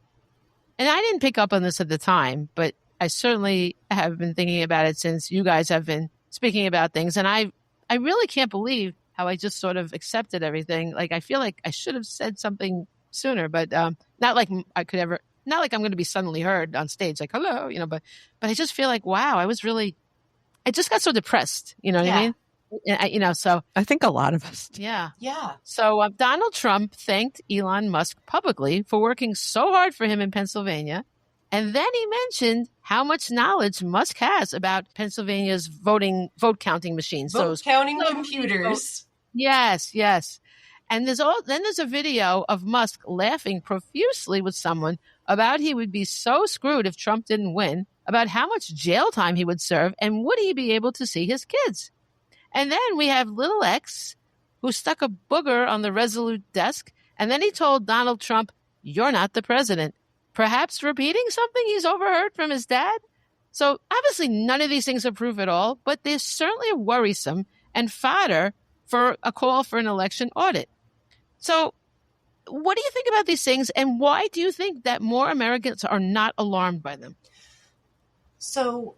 and I didn't pick up on this at the time, but I certainly have been thinking about it since you guys have been speaking about things, and I really can't believe how I just sort of accepted everything. Like, I feel like I should have said something sooner, but not like I could ever, not like I'm going to be suddenly heard on stage, like, hello, but I just feel like, wow, I just got so depressed, what I mean? So I think a lot of us do. Yeah. Yeah. So Donald Trump thanked Elon Musk publicly for working so hard for him in Pennsylvania. And then he mentioned how much knowledge Musk has about Pennsylvania's vote counting machines. Vote counting computers. Yes. And there's a video of Musk laughing profusely with someone about he would be so screwed if Trump didn't win, about how much jail time he would serve, and would he be able to see his kids. And then we have little X, who stuck a booger on the Resolute desk, and then he told Donald Trump, "You're not the president," perhaps repeating something he's overheard from his dad. So obviously none of these things are proof at all, but they're certainly worrisome and fodder for a call for an election audit. So what do you think about these things, and why do you think that more Americans are not alarmed by them? So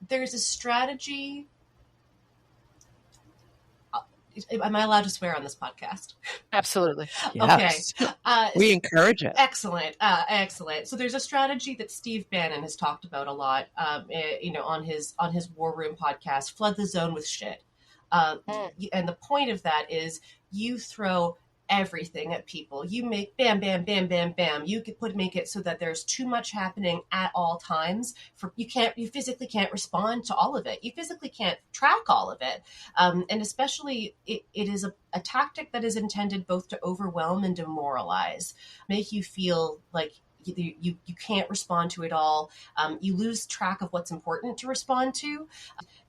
there's a strategy. Am I allowed to swear on this podcast? Absolutely. Yes. Okay. We encourage it. Excellent. Excellent. So there's a strategy that Steve Bannon has talked about a lot, on his War Room podcast, Flood the Zone with Shit. And the point of that is you throw everything at people. You make bam, bam, bam, bam, bam. You could make it so that there's too much happening at all times. You physically can't respond to all of it. You physically can't track all of it. And especially it is a tactic that is intended both to overwhelm and demoralize, make you feel like you can't respond to it all. You lose track of what's important to respond to.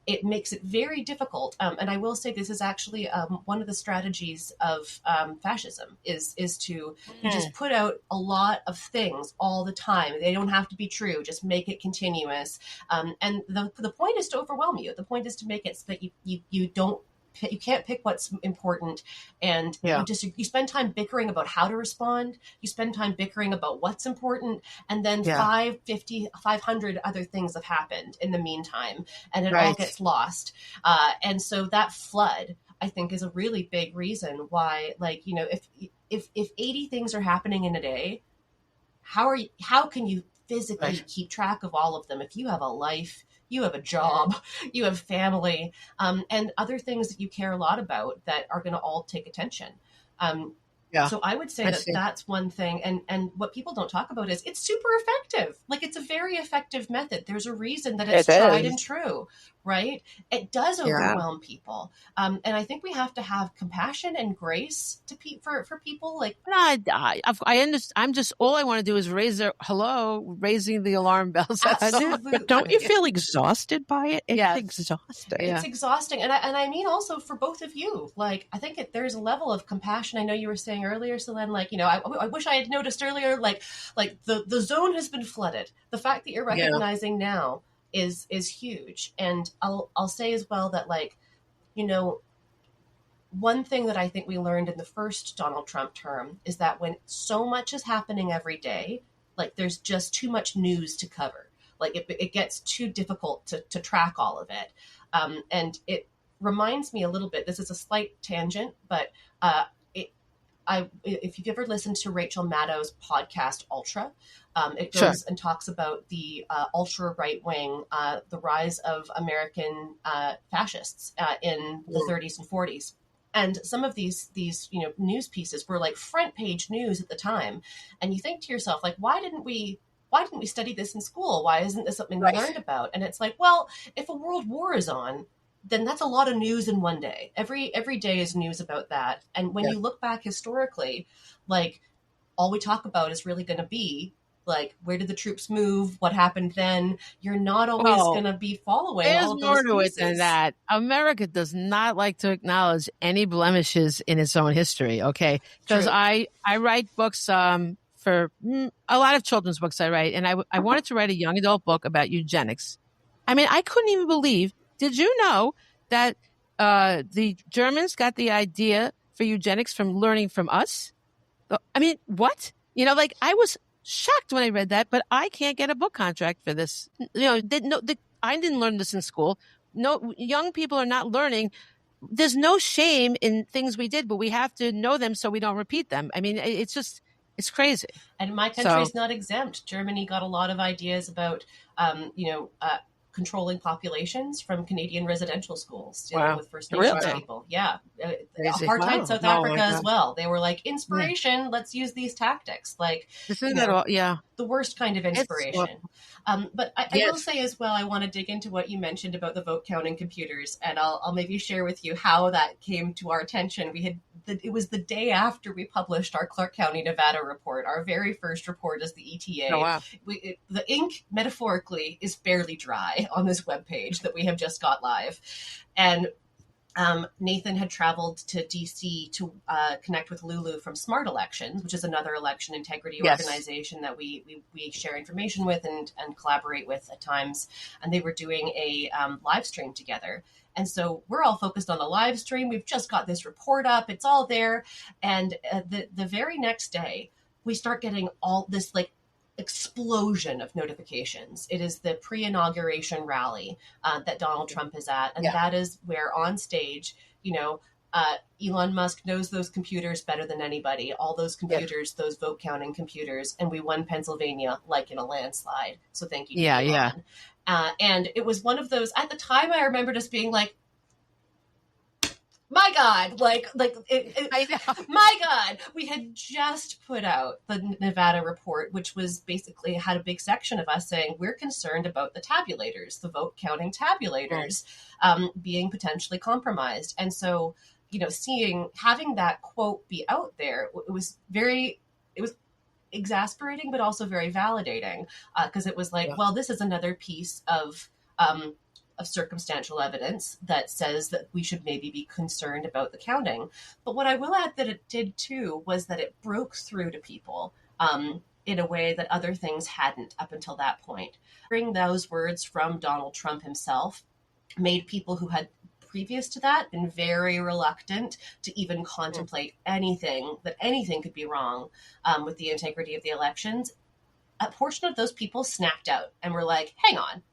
It makes it very difficult. And I will say this is actually one of the strategies of fascism is to just put out a lot of things all the time. They don't have to be true. Just make it continuous. And the point is to overwhelm you. The point is to make it so that you can't pick what's important, and you spend time bickering about how to respond. You spend time bickering about what's important, and then 500 other things have happened in the meantime, and it all gets lost. And so that flood, I think, is a really big reason why, if 80 things are happening in a day, how can you physically keep track of all of them if you have a life? You have a job, you have family, and other things that you care a lot about that are going to all take attention. So I would say that's one thing. And what people don't talk about is it's super effective. Like, it's a very effective method. There's a reason that it's tried and true, right? It does Yeah. overwhelm people. And I think we have to have compassion and grace for people. Like, I understand. I'm just, all I want to do is raising the alarm bells. absolutely. But don't you feel exhausted by it? It's Yes. exhausting. Yeah. It's exhausting. And I mean also for both of you, like, I think there's a level of compassion. I know you were saying earlier, so then, like, I wish I had noticed earlier, like the zone has been flooded. The fact that you're recognizing now is huge. And I'll say as well that, like, one thing that I think we learned in the first Donald Trump term is that when so much is happening every day, like, there's just too much news to cover. Like, it gets too difficult to track all of it. And it reminds me a little bit, this is a slight tangent, but if you've ever listened to Rachel Maddow's podcast, Ultra, it goes and talks about the ultra right wing, the rise of American fascists in the 30s and 40s. And some of these news pieces were like front page news at the time. And you think to yourself, like, why didn't we study this in school? Why isn't this something we learned about? And it's like, well, if a world war is on, then that's a lot of news in one day. Every day is news about that. And when you look back historically, like, all we talk about is really going to be, like, where did the troops move? What happened then? You're not always going to be following all of those There's more to pieces. it than that. America does not like to acknowledge any blemishes in its own history, okay? Because I write books for a lot of children's books I write, and I wanted to write a young adult book about eugenics. I mean, I couldn't even believe, did you know that the Germans got the idea for eugenics from learning from us? I mean, what? Like, I was shocked when I read that, but I can't get a book contract for this. I didn't learn this in school. No, young people are not learning. There's no shame in things we did, but we have to know them so we don't repeat them. I mean, it's crazy. And my country is not exempt. Germany got a lot of ideas about, controlling populations from Canadian residential schools dealing with First Nations people. Yeah. Apartheid South Africa as well. They were like, inspiration, let's use these tactics. Like, the worst kind of inspiration. But I will say as well, I want to dig into what you mentioned about the vote counting computers, and I'll maybe share with you how that came to our attention. It was the day after we published our Clark County, Nevada report, our very first report as the ETA. Oh, wow. The ink, metaphorically, is barely dry on this webpage that we have just got live. And Nathan had traveled to DC to connect with Lulu from Smart Elections, which is another election integrity organization that we share information with and collaborate with at times. And they were doing a live stream together. And so we're all focused on the live stream. We've just got this report up. It's all there. And the very next day, we start getting all this, like, explosion of notifications. It is the pre-inauguration rally that Donald Trump is at. And that is where on stage, Elon Musk knows those computers better than anybody. All those computers, those vote counting computers. And we won Pennsylvania like in a landslide. So thank you, Elon. Yeah. And it was one of those, at the time, I remember just being like, my God, my God, we had just put out the Nevada report, which was basically had a big section of us saying we're concerned about the tabulators, the vote counting tabulators, being potentially compromised. And so, having that quote be out there, it was exasperating, but also very validating, because it was like, well, this is another piece of circumstantial evidence that says that we should maybe be concerned about the counting. But what I will add that it did too was that it broke through to people in a way that other things hadn't up until that point. Hearing those words from Donald Trump himself made people who had previous to that been very reluctant to even contemplate anything could be wrong with the integrity of the elections. A portion of those people snapped out and were like, hang on,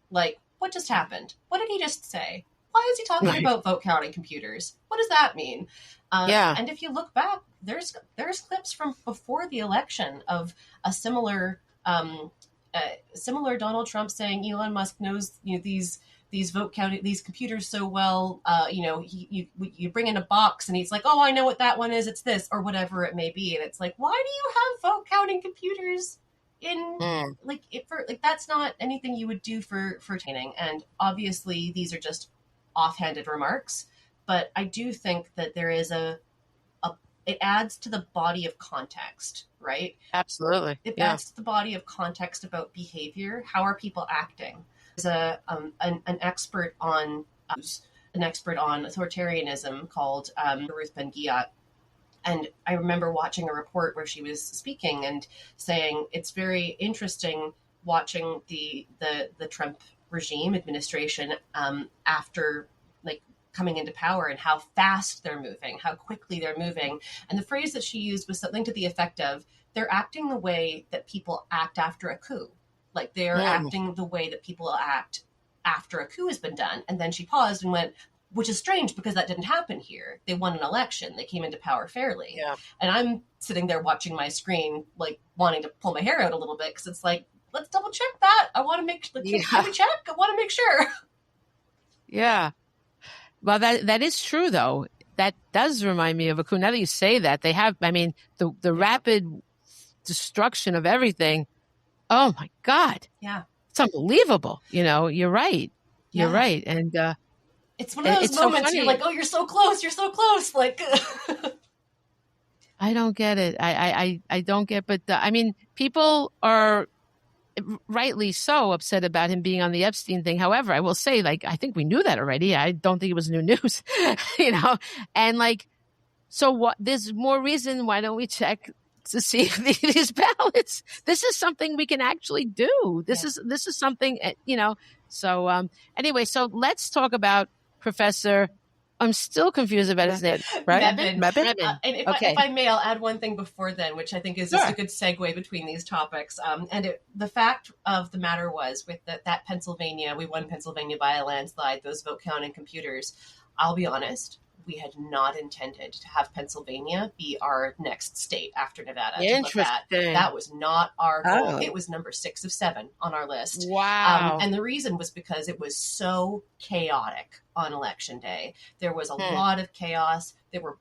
like, what just happened? What did he just say? Why is he talking about vote counting computers? What does that mean? And if you look back, there's clips from before the election of a similar Donald Trump saying Elon Musk knows these vote counting these computers so well. You bring in a box and he's like, oh, I know what that one is. It's this or whatever it may be. And it's like, why do you have vote counting computers that's not anything you would do for training. And obviously these are just offhanded remarks, but I do think that there is it adds to the body of context, right? Absolutely. It adds to the body of context about behavior. How are people acting? There's an expert on authoritarianism called Ruth Ben-Ghiat. And I remember watching a report where she was speaking and saying it's very interesting watching the Trump regime administration after coming into power and how fast they're moving, how quickly they're moving. And the phrase that she used was something to the effect of, they're acting the way that people act after a coup. Like they're acting the way that people act after a coup has been done. And then she paused and went, which is strange because that didn't happen here. They won an election. They came into power fairly. Yeah. And I'm sitting there watching my screen, wanting to pull my hair out a little bit because it's like, let's double check that. I want to make can we check? I want to make sure. Yeah. Well, that is true, though. That does remind me of a coup. Now that you say that, they have, the rapid destruction of everything. Oh, my God. Yeah. It's unbelievable. You're right. You're right. And it's one of those moments you're like, oh, you're so close. You're so close. I don't get it. I don't get, but people are rightly so upset about him being on the Epstein thing. However, I will say, I think we knew that already. I don't think it was new news, and so what, there's more reason. Why don't we check to see if these ballots, this is something we can actually do. This is something, so, anyway, so let's talk about Professor, I'm still confused about his name. Right? Mebane. And if I may, I'll add one thing before then, which I think is just a good segue between these topics. The fact of the matter was with that Pennsylvania, we won Pennsylvania by a landslide, those vote counting computers. I'll be honest, we had not intended to have Pennsylvania be our next state after Nevada. Interesting. That was not our goal. It was number 6 of 7 on our list. Wow. And the reason was because it was so chaotic on election day. There was a lot of chaos. There were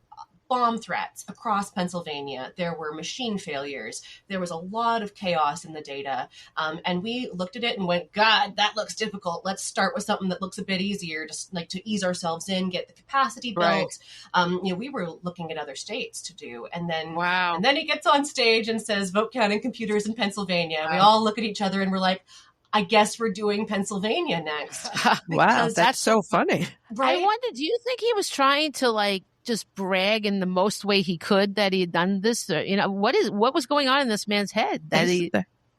bomb threats across Pennsylvania. There were machine failures. There was a lot of chaos in the data. And we looked at it and went, God, that looks difficult. Let's start with something that looks a bit easier, just to ease ourselves in, get the capacity built. Right. We were looking at other states to do. And then he gets on stage and says, vote counting computers in Pennsylvania. Wow. We all look at each other and we're like, I guess we're doing Pennsylvania next. Wow, that's so funny. Right? I wonder, do you think he was trying to just brag in the most way he could that he had done this? Or, what was going on in this man's head?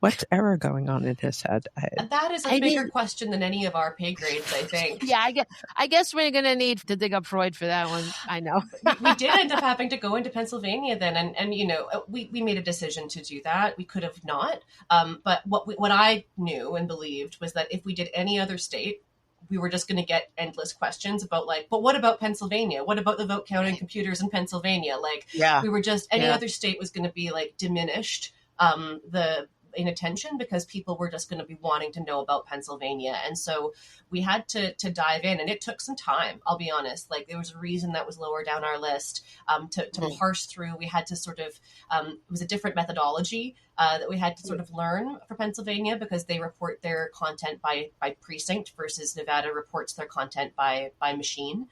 What's ever going on in his head? That is a bigger question than any of our pay grades, I think. Yeah, I guess we're going to need to dig up Freud for that one. I know. We did end up having to go into Pennsylvania then. And we made a decision to do that. We could have not. But what I knew and believed was that if we did any other state, we were just going to get endless questions about but what about Pennsylvania? What about the vote counting computers in Pennsylvania? We were just, any other state was going to be diminished in attention because people were just going to be wanting to know about Pennsylvania. And so we had to dive in, and it took some time. I'll be honest. There was a reason that was lower down our list to parse through. We had to sort of, it was a different methodology that we had to sort of learn for Pennsylvania because they report their content by precinct versus Nevada reports their content by machine.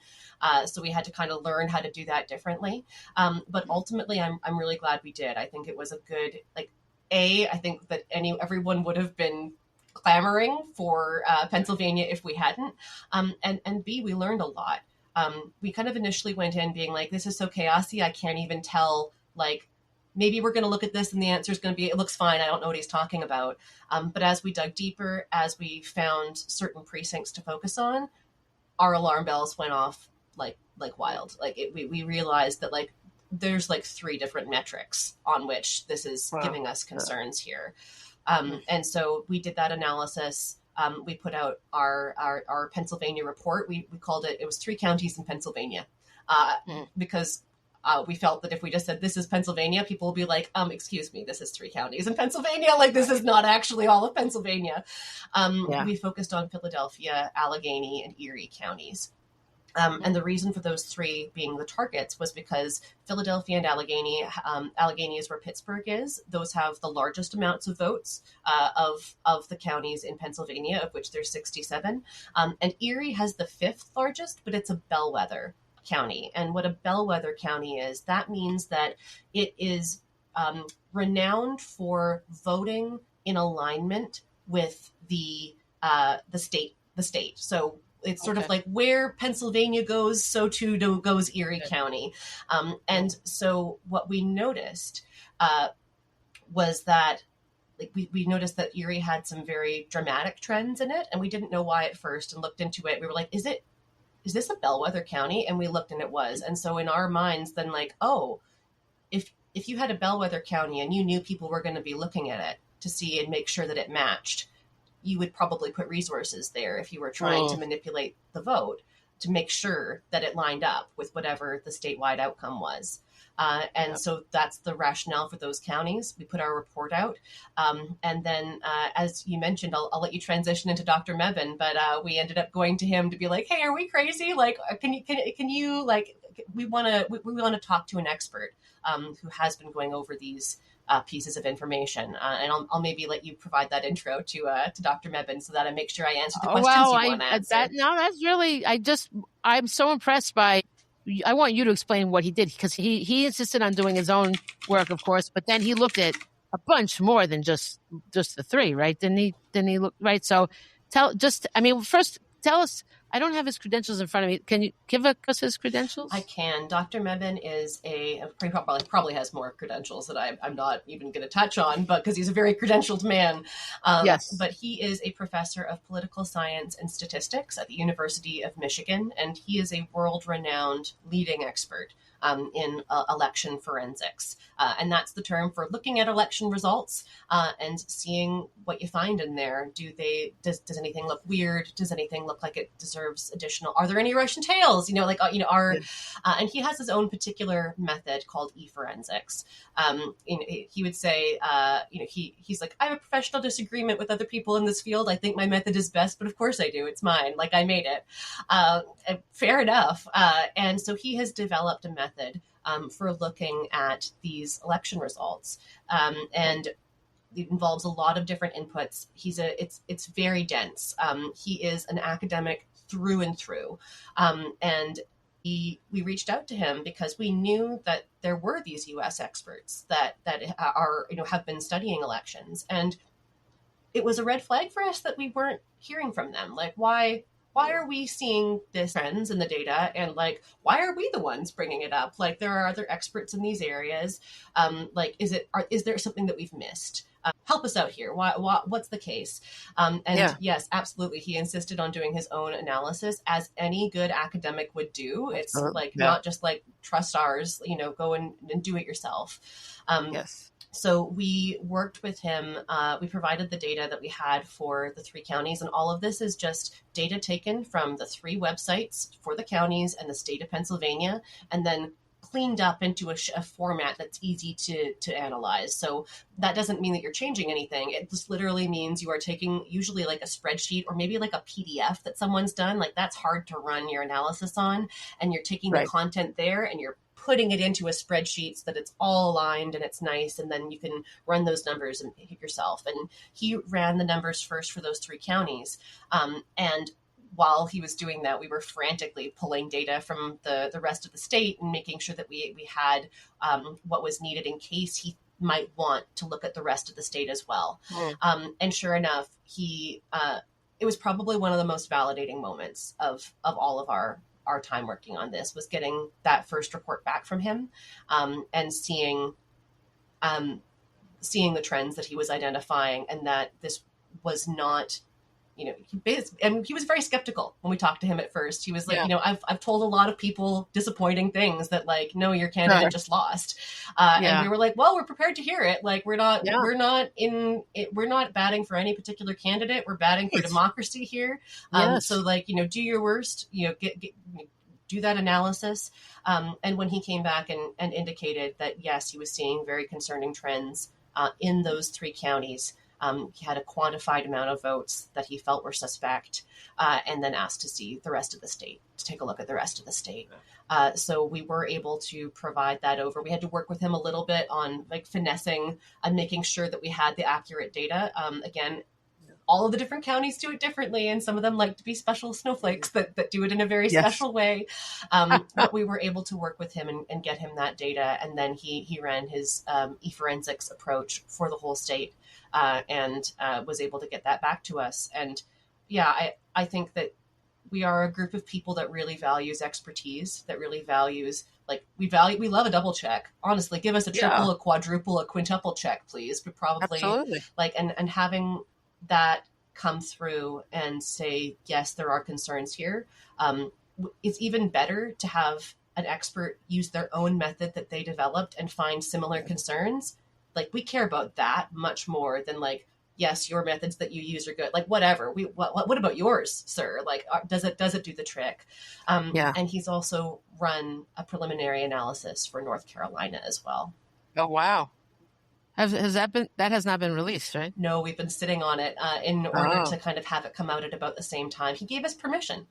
So we had to kind of learn how to do that differently. But ultimately, I'm really glad we did. I think it was a good, I think that everyone would have been clamoring for Pennsylvania if we hadn't. And B, we learned a lot. We kind of initially went in being this is so chaosy, I can't even tell, maybe we're going to look at this and the answer is going to be, it looks fine, I don't know what he's talking about. But as we dug deeper, as we found certain precincts to focus on, our alarm bells went off like wild. We realized that there's 3 different metrics on which this is giving us concerns here. And so we did that analysis. We put out our Pennsylvania report. We called it was 3 counties in Pennsylvania because we felt that if we just said this is Pennsylvania, people will be like, excuse me, this is 3 counties in Pennsylvania. This is not actually all of Pennsylvania. We focused on Philadelphia, Allegheny, and Erie counties. And the reason for those three being the targets was because Philadelphia and Allegheny, Allegheny is where Pittsburgh is. Those have the largest amounts of votes of the counties in Pennsylvania, of which there's 67. And Erie has the fifth largest, but it's a bellwether county. And what a bellwether county is, that means that it is renowned for voting in alignment with the state. So it's sort of like where Pennsylvania goes, so too goes Erie County. And so what we noticed was that we noticed that Erie had some very dramatic trends in it, and we didn't know why at first, and looked into it. We were like, is this a bellwether county? And we looked, and it was. And so in our minds, then like, oh, if you had a bellwether county and you knew people were going to be looking at it to see and make sure that it matched, you would probably put resources there if you were trying to manipulate the vote to make sure that it lined up with whatever the statewide outcome was. So that's the rationale for those counties. We put our report out. And then, as you mentioned, I'll let you transition into Dr. Mebane, but we ended up going to him to be like, hey, are we crazy? Like, can you like, we want to talk to an expert who has been going over these pieces of information. And I'll maybe let you provide that intro to Dr. Mebane so that I make sure I answer the questions you want to answer. That's really, I'm so impressed by, I want you to explain what he did, because he insisted on doing his own work, of course, but then he looked at a bunch more than just the three, right? Didn't he look, right? So first tell us, I don't have his credentials in front of me. Can you give us his credentials? I can. Dr. Mebane is probably has more credentials that I'm not even going to touch on, but because he's a very credentialed man. Yes. But he is a professor of political science and statistics at the University of Michigan, and he is a world-renowned leading expert in election forensics. And that's the term for looking at election results and seeing what you find in there. Does anything look weird? Does anything look like it deserves additional? Are there any Russian tails? And he has his own particular method called e-forensics. He would say, he's like, I have a professional disagreement with other people in this field. I think my method is best, but of course I do. It's mine. Like, I made it. Fair enough. And so he has developed a method for looking at these election results. And it involves a lot of different inputs. It's very dense. He is an academic through and through. And we reached out to him because we knew that there were these US experts that are, have been studying elections. And it was a red flag for us that we weren't hearing from them. Like, why are we seeing this trends in the data? And like, why are we the ones bringing it up? Like, there are other experts in these areas. Is there something that we've missed? Help us out here. What's the case? Yes, absolutely. He insisted on doing his own analysis, as any good academic would do. It's not just like trust ours, go and do it yourself. Yes. So we worked with him. We provided the data that we had for the three counties. And all of this is just data taken from the three websites for the counties and the state of Pennsylvania, and then cleaned up into a format that's easy to analyze. So that doesn't mean that you're changing anything. It just literally means you are taking usually like a spreadsheet or maybe like a PDF that someone's done. Like, that's hard to run your analysis on. And you're taking the content there and you're putting it into a spreadsheet so that it's all aligned and it's nice. And then you can run those numbers and hit yourself. And he ran the numbers first for those three counties. And while he was doing that, we were frantically pulling data from the rest of the state and making sure that we had what was needed in case he might want to look at the rest of the state as well. And sure enough, it was probably one of the most validating moments of all of our time working on this, was getting that first report back from him and seeing the trends that he was identifying, and that this was not, he was very skeptical when we talked to him at first. He was like, I've told a lot of people disappointing things that, like, no, your candidate just lost. And we were like, well, we're prepared to hear it. Like, we're not batting for any particular candidate. We're batting for democracy here. So like, do your worst, do that analysis. And when he came back and indicated that, yes, he was seeing very concerning trends in those three counties, He had a quantified amount of votes that he felt were suspect, and then asked to see the rest of the state, to take a look at the rest of the state. So we were able to provide that over. We had to work with him a little bit on like finessing and making sure that we had the accurate data. Again, all of the different counties do it differently, and some of them like to be special snowflakes that do it in a very special way. But we were able to work with him and get him that data, and then he ran his e-forensics approach for the whole state, and was able to get that back to us. And yeah, I think that we are a group of people that really values expertise, that really values, like, we love a double check. Honestly, give us a triple, a quadruple, a quintuple check, please. But probably like, and having that come through and say, yes, there are concerns here. It's even better to have an expert use their own method that they developed and find similar concerns. Like, we care about that much more than like, yes, your methods that you use are good. Like, whatever. What about yours, sir? Like, does it do the trick? And he's also run a preliminary analysis for North Carolina as well. Oh, wow. Has that has not been released, right? No, we've been sitting on it in order to kind of have it come out at about the same time. He gave us permission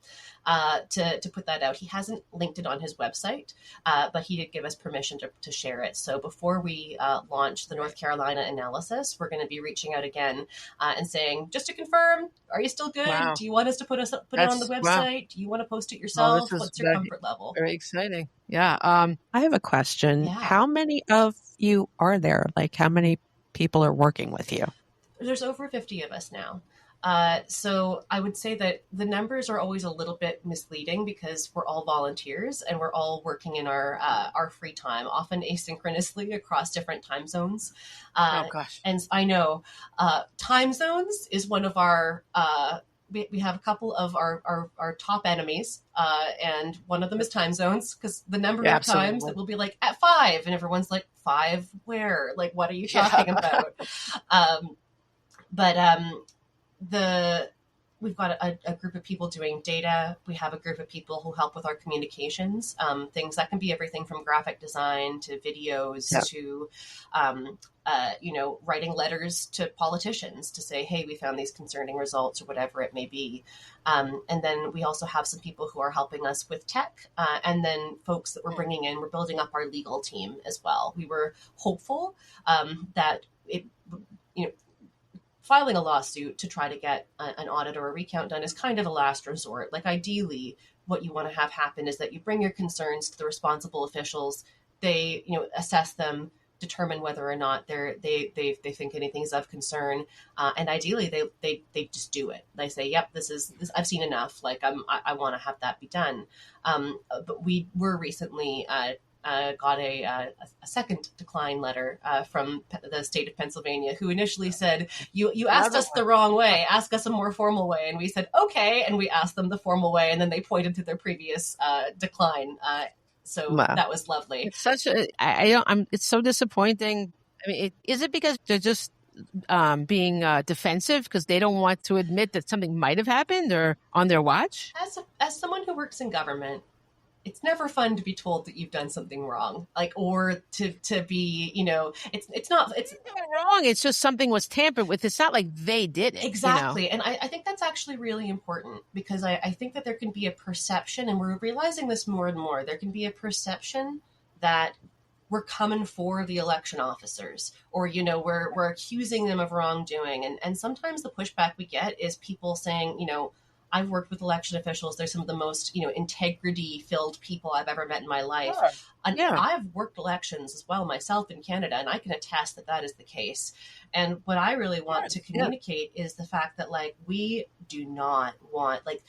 to put that out. He hasn't linked it on his website, but he did give us permission to share it. So before we launch the North Carolina analysis, we're going to be reaching out again and saying, just to confirm, are you still good? Wow. Do you want us to put it on the website? Wow. Do you want to post it yourself? What's your comfort level? Very exciting. Yeah. I have a question. Yeah. How many of you are there? Like, how many people are working with you? There's over 50 of us now. So I would say that the numbers are always a little bit misleading because we're all volunteers and we're all working in our free time, often asynchronously across different time zones. Oh gosh! And I know time zones is one of our. We have a couple of our top enemies, and one of them is time zones, because the number of times that we'll be like at 5 and everyone's like, 5 where? Like, what are you talking about? We've got a group of people doing data. We have a group of people who help with our communications, things that can be everything from graphic design to videos to, writing letters to politicians to say, hey, we found these concerning results, or whatever it may be. And then we also have some people who are helping us with tech, and then folks that we're bringing in. We're building up our legal team as well. We were hopeful that filing a lawsuit to try to get an audit or a recount done is kind of a last resort. Like, ideally, what you want to have happen is that you bring your concerns to the responsible officials. They, assess them, determine whether or not they think anything's of concern, and ideally they just do it. They say, "Yep, this I've seen enough. Like, I want to have that be done." But we were recently. Got a second decline letter from the state of Pennsylvania, who initially said, you asked us the wrong way, ask us a more formal way. And we said, okay. And we asked them the formal way. And then they pointed to their previous decline. So that was lovely. It's it's so disappointing. I mean, is it because they're just being defensive because they don't want to admit that something might have happened or on their watch? As someone who works in government, it's never fun to be told that you've done something wrong, like, or to be, it's not wrong. It's just something was tampered with. It's not like they did it. Exactly. And I think that's actually really important, because I think that there can be a perception, and we're realizing this more and more, there can be a perception that we're coming for the election officers, or, we're accusing them of wrongdoing. And sometimes the pushback we get is people saying, I've worked with election officials. They're some of the most, integrity-filled people I've ever met in my life. Sure. And I've worked elections as well myself in Canada, and I can attest that that is the case. And what I really want to communicate is the fact that, like, we do not want, like,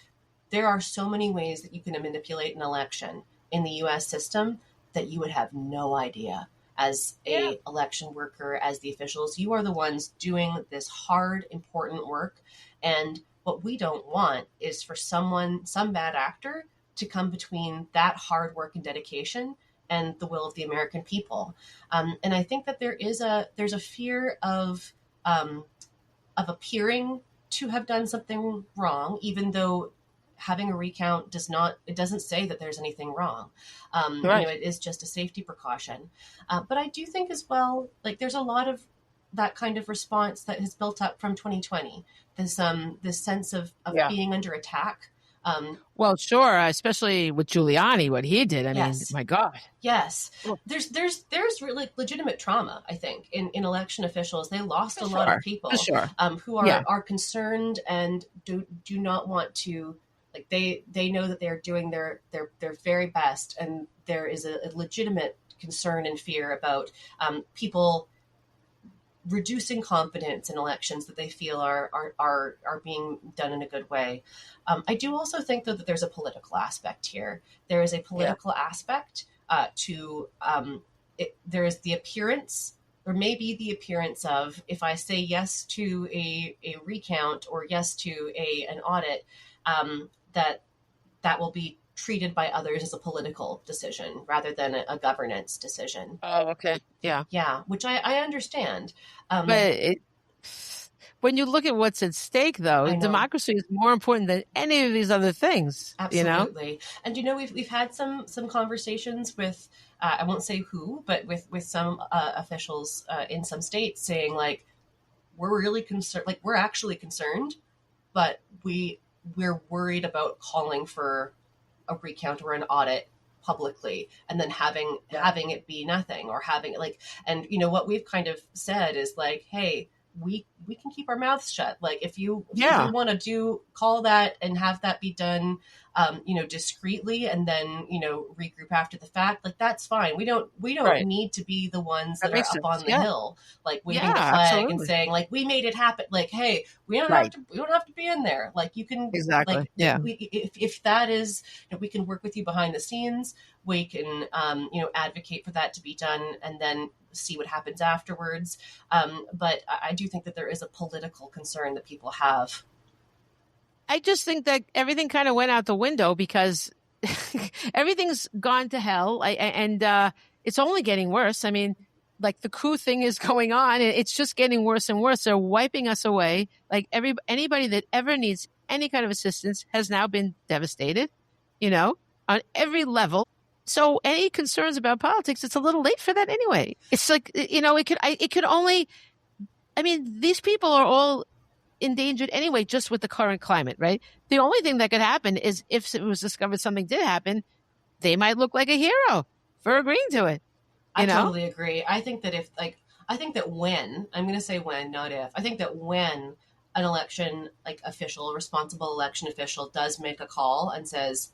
there are so many ways that you can manipulate an election in the U.S. system that you would have no idea. As a election worker, as the officials, you are the ones doing this hard, important work. And what we don't want is for some bad actor to come between that hard work and dedication and the will of the American people. And I think that there's a fear of appearing to have done something wrong, even though having a recount doesn't say that there's anything wrong. It is just a safety precaution. But I do think as well, like, there's a lot of that kind of response that has built up from 2020? This sense of being under attack. Well, sure, especially with Giuliani, what he did. I mean, my God. Yes. There's really legitimate trauma, I think, in election officials. They lost a lot of people who are concerned and do not want to, like, they know that they're doing their very best, and there is a legitimate concern and fear about people reducing confidence in elections that they feel are being done in a good way. I do also think, though, that there's a political aspect here. There is a political aspect to it. There is the appearance, or maybe the appearance of, if I say yes to a recount or yes to an audit, that will be treated by others as a political decision rather than a governance decision. Oh, okay. Yeah. Yeah, which I understand. But when you look at what's at stake, though, democracy is more important than any of these other things. Absolutely. You know? And, we've had some conversations with, I won't say who, but with some officials in some states saying, like, we're really concerned, like, we're actually concerned, but we're worried about calling for a recount or an audit publicly and then having it be nothing, or having it like, and what we've kind of said is, like, hey, we can keep our mouths shut. Like, if you want to call that and have that be done discreetly, and then regroup after the fact, like, that's fine. We don't need to be the ones that are up on the hill, like, waving the flag and saying, like, we made it happen. Like, hey, we don't have to be in there. Like, you can if that is, we can work with you behind the scenes. We can advocate for that to be done, and then see what happens afterwards. But I do think that there is a political concern that people have. I just think that everything kind of went out the window because everything's gone to hell, and it's only getting worse. I mean, like, the coup thing is going on, and it's just getting worse and worse. They're wiping us away. Like, anybody that ever needs any kind of assistance has now been devastated, on every level. So any concerns about politics, it's a little late for that anyway. It's like, it could only, I mean, these people are all endangered anyway, just with the current climate, right? The only thing that could happen is if it was discovered something did happen, they might look like a hero for agreeing to it. I totally agree. I think that when, I'm going to say when, not if, I think that when an election, like, official, responsible election official does make a call and says,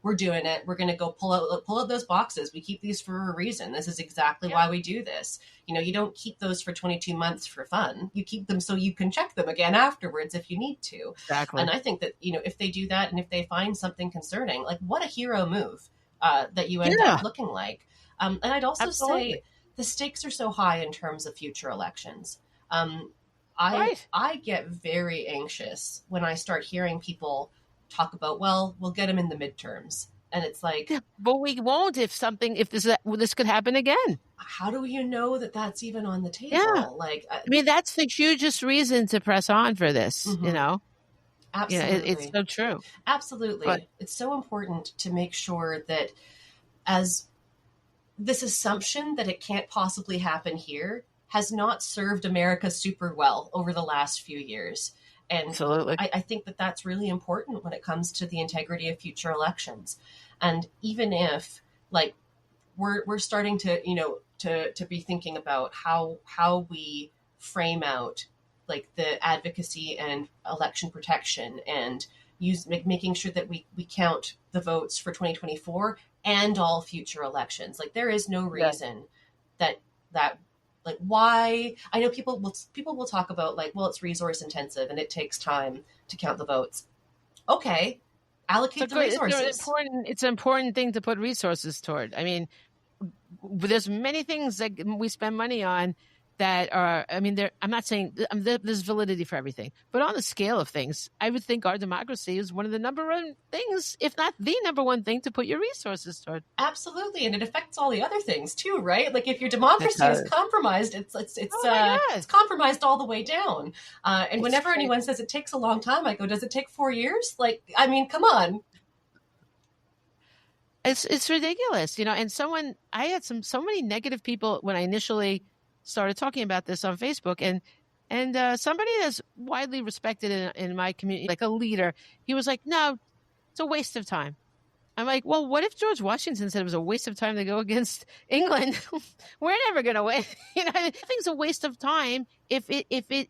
we're doing it, we're going to go pull out those boxes. We keep these for a reason. This is exactly why we do this. You don't keep those for 22 months for fun. You keep them so you can check them again afterwards if you need to. Exactly. And I think that, if they do that, and if they find something concerning, like, what a hero move that you end up looking like. And I'd also say the stakes are so high in terms of future elections. I get very anxious when I start hearing people talk about, well, we'll get them in the midterms. And it's like, but we won't if this could happen again. How do you know that that's even on the table? Yeah. Like, I mean, that's the hugest reason to press on for this, Absolutely. It's so true. Absolutely. But it's so important to make sure that, as this assumption that it can't possibly happen here has not served America super well over the last few years. And absolutely. I think that that's really important when it comes to the integrity of future elections. And even if, like, we're starting to, to be thinking about how we frame out, like, the advocacy and election protection, and making sure that we count the votes for 2024 and all future elections. Like, there is no reason that like, why? I know people will talk about, like, well, it's resource intensive and it takes time to count the votes. Okay, allocate the resources. It's an important thing to put resources toward. I mean, there's many things that we spend money on that are, I mean, I'm not saying there's validity for everything, but on the scale of things, I would think our democracy is one of the number one things, if not the number one thing, to put your resources toward. Absolutely, and it affects all the other things too, right? Like, if your democracy is compromised, it's compromised all the way down. And whenever anyone says it takes a long time, I go, does it take 4 years? Like, I mean, come on. It's ridiculous, And I had so many negative people when I initially started talking about this on Facebook, and somebody that's widely respected in my community, like a leader, he was like, no, it's a waste of time. I'm like, well, what if George Washington said it was a waste of time to go against England? We're never going to win. Nothing's a waste of time if it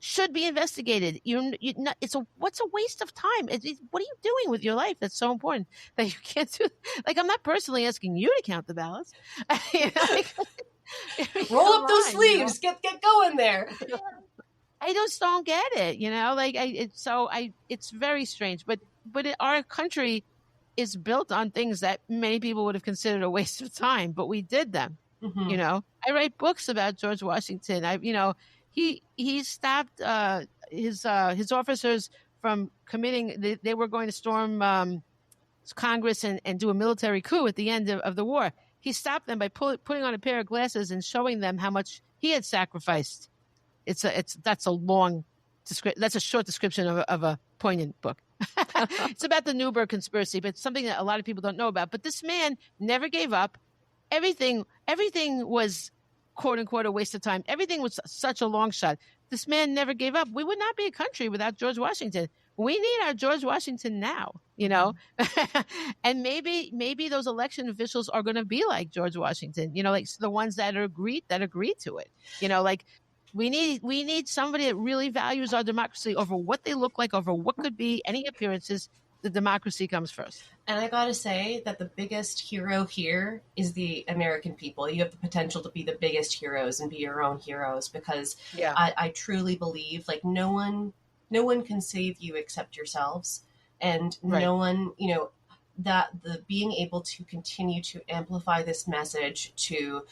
should be investigated. What's a waste of time? What are you doing with your life that's so important that you can't do? Like, I'm not personally asking you to count the ballots. Roll up those sleeves, get going there. I just don't get it, it's very strange. But our country is built on things that many people would have considered a waste of time, but we did them. Mm-hmm. I write books about George Washington. He stopped his officers from committing. They were going to storm Congress and do a military coup at the end of the war. He stopped them by putting on a pair of glasses and showing them how much he had sacrificed. That's a short description of a poignant book. It's about the Newburgh conspiracy, but something that a lot of people don't know about. But this man never gave up. Everything was, quote unquote, a waste of time. Everything was such a long shot. This man never gave up. We would not be a country without George Washington. We need our George Washington now, and maybe those election officials are going to be like George Washington, like the ones that agree to it, like. We need somebody that really values our democracy over what they look like, over what could be any appearances. The democracy comes first. And I got to say that the biggest hero here is the American people. You have the potential to be the biggest heroes and be your own heroes, because I truly believe like no one can save you except yourselves. And no one, that the being able to continue to amplify this message to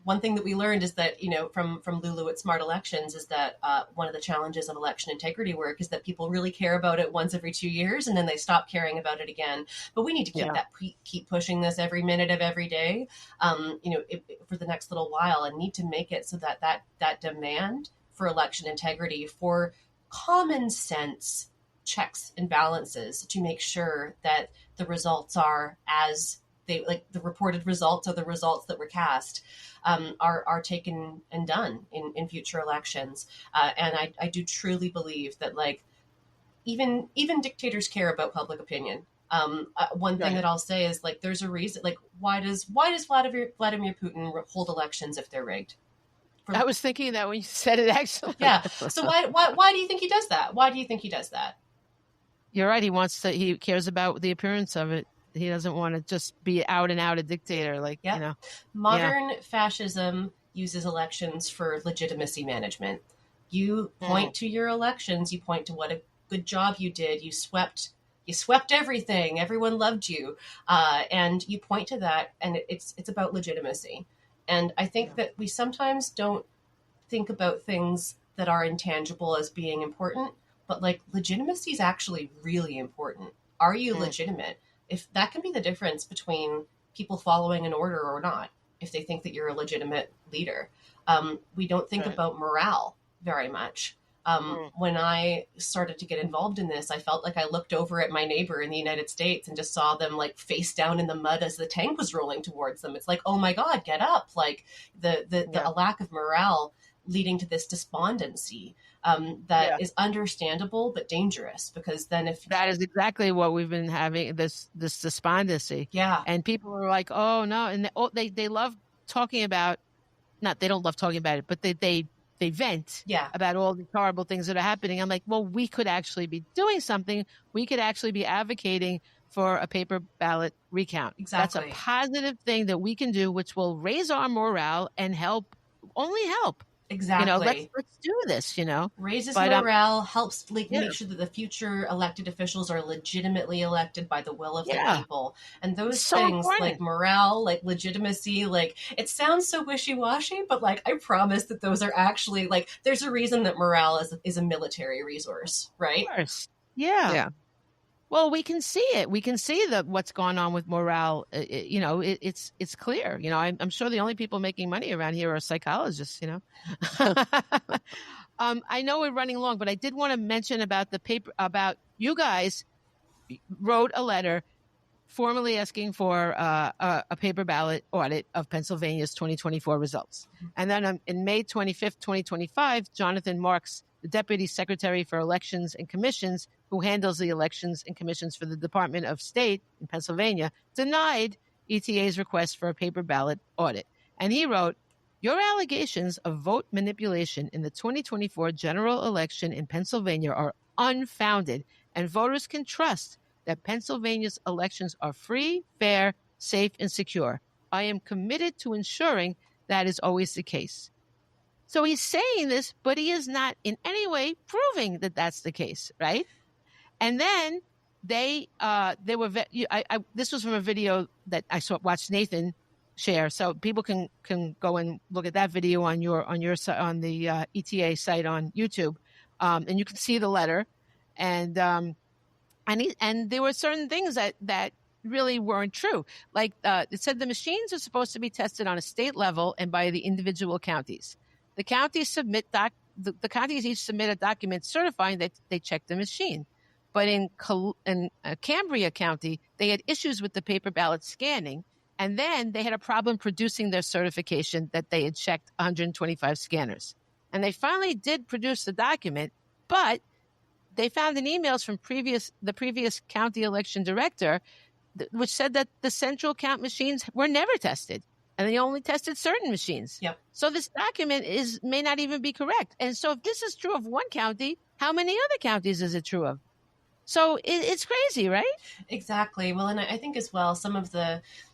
one thing that we learned is that, from Lulu at Smart Elections is that one of the challenges of election integrity work is that people really care about it once every 2 years and then they stop caring about it again. But we need to keep pushing this every minute of every day, for the next little while, and need to make it so that demand for election integrity, for common sense checks and balances to make sure that the results are as they, like the reported results or the results that were cast, are taken and done in future elections. And I do truly believe that like even dictators care about public opinion. One thing that I'll say is like there's a reason. Like why does Vladimir Putin hold elections if they're rigged? I was thinking that when you said it, actually. Yeah. So why do you think he does that? Why do you think he does that? You're right. He cares about the appearance of it. He doesn't want to just be out and out a dictator. Modern fascism uses elections for legitimacy management. You point to your elections. You point to what a good job you did. You swept everything. Everyone loved you. And you point to that, and it's about legitimacy. And I think that we sometimes don't think about things that are intangible as being important, but like legitimacy is actually really important. Are you legitimate? If that can be the difference between people following an order or not, if they think that you're a legitimate leader. We don't think about morale very much. When I started to get involved in this, I felt like I looked over at my neighbor in the United States and just saw them like face down in the mud as the tank was rolling towards them. It's like, oh my God, get up. Like a lack of morale leading to this despondency that is understandable but dangerous, because then if that is exactly what we've been having, this despondency. Yeah. And people are like, oh no. And they love talking about, they don't love talking about it, but they vent about all the horrible things that are happening. I'm like, well, we could actually be doing something. We could actually be advocating for a paper ballot recount. Exactly. That's a positive thing that we can do, which will raise our morale and only help. Exactly. Let's do this, Raises morale, helps make sure that the future elected officials are legitimately elected by the will of the people. And those things important. Like morale, like legitimacy, like it sounds so wishy-washy, but like I promise that those are actually like there's a reason that morale is a military resource, right? Of course. Yeah. Well, we can see it. We can see what's going on with morale. It's clear. I'm sure the only people making money around here are psychologists. I know we're running long, but I did want to mention about the paper. About you guys wrote a letter formally asking for a paper ballot audit of Pennsylvania's 2024 results. And then in May 25th, 2025, Jonathan Marks, the Deputy Secretary for Elections and Commissions, who handles the elections and commissions for the Department of State in Pennsylvania, denied ETA's request for a paper ballot audit. And he wrote, "Your allegations of vote manipulation in the 2024 general election in Pennsylvania are unfounded, and voters can trust that Pennsylvania's elections are free, fair, safe, and secure. I am committed to ensuring that is always the case." So he's saying this, but he is not in any way proving that that's the case, right? And then this was from a video that I watched Nathan share, so people can go and look at that video on the ETA site on YouTube, and you can see the letter, and there were certain things that really weren't true. Like it said the machines are supposed to be tested on a state level and by the individual counties. The counties the counties each submit a document certifying that they checked the machine. But in Cambria County, they had issues with the paper ballot scanning, and then they had a problem producing their certification that they had checked 125 scanners. And they finally did produce the document, but they found in emails from the previous county election director, which said that the central count machines were never tested, and they only tested certain machines. Yep. So this document may not even be correct. And so if this is true of one county, how many other counties is it true of? So it's crazy, right? Exactly. Well, and I think as well,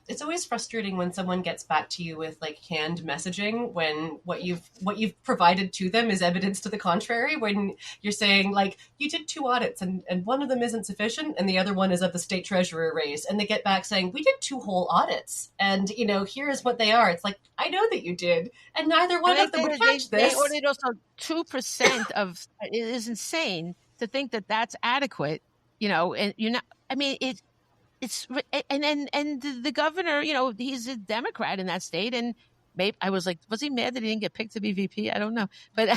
it's always frustrating when someone gets back to you with like canned messaging when what you've provided to them is evidence to the contrary, when you're saying like you did 2 audits and one of them isn't sufficient and the other one is of the state treasurer raise, and they get back saying we did 2 whole audits and here is what they are. It's like, I know that you did, and neither one of them would catch this. They ordered also 2% of it is insane to think that that's adequate, and you're not. I mean, it's and the governor, he's a Democrat in that state, and maybe I was like, was he mad that he didn't get picked to be VP? I don't know, but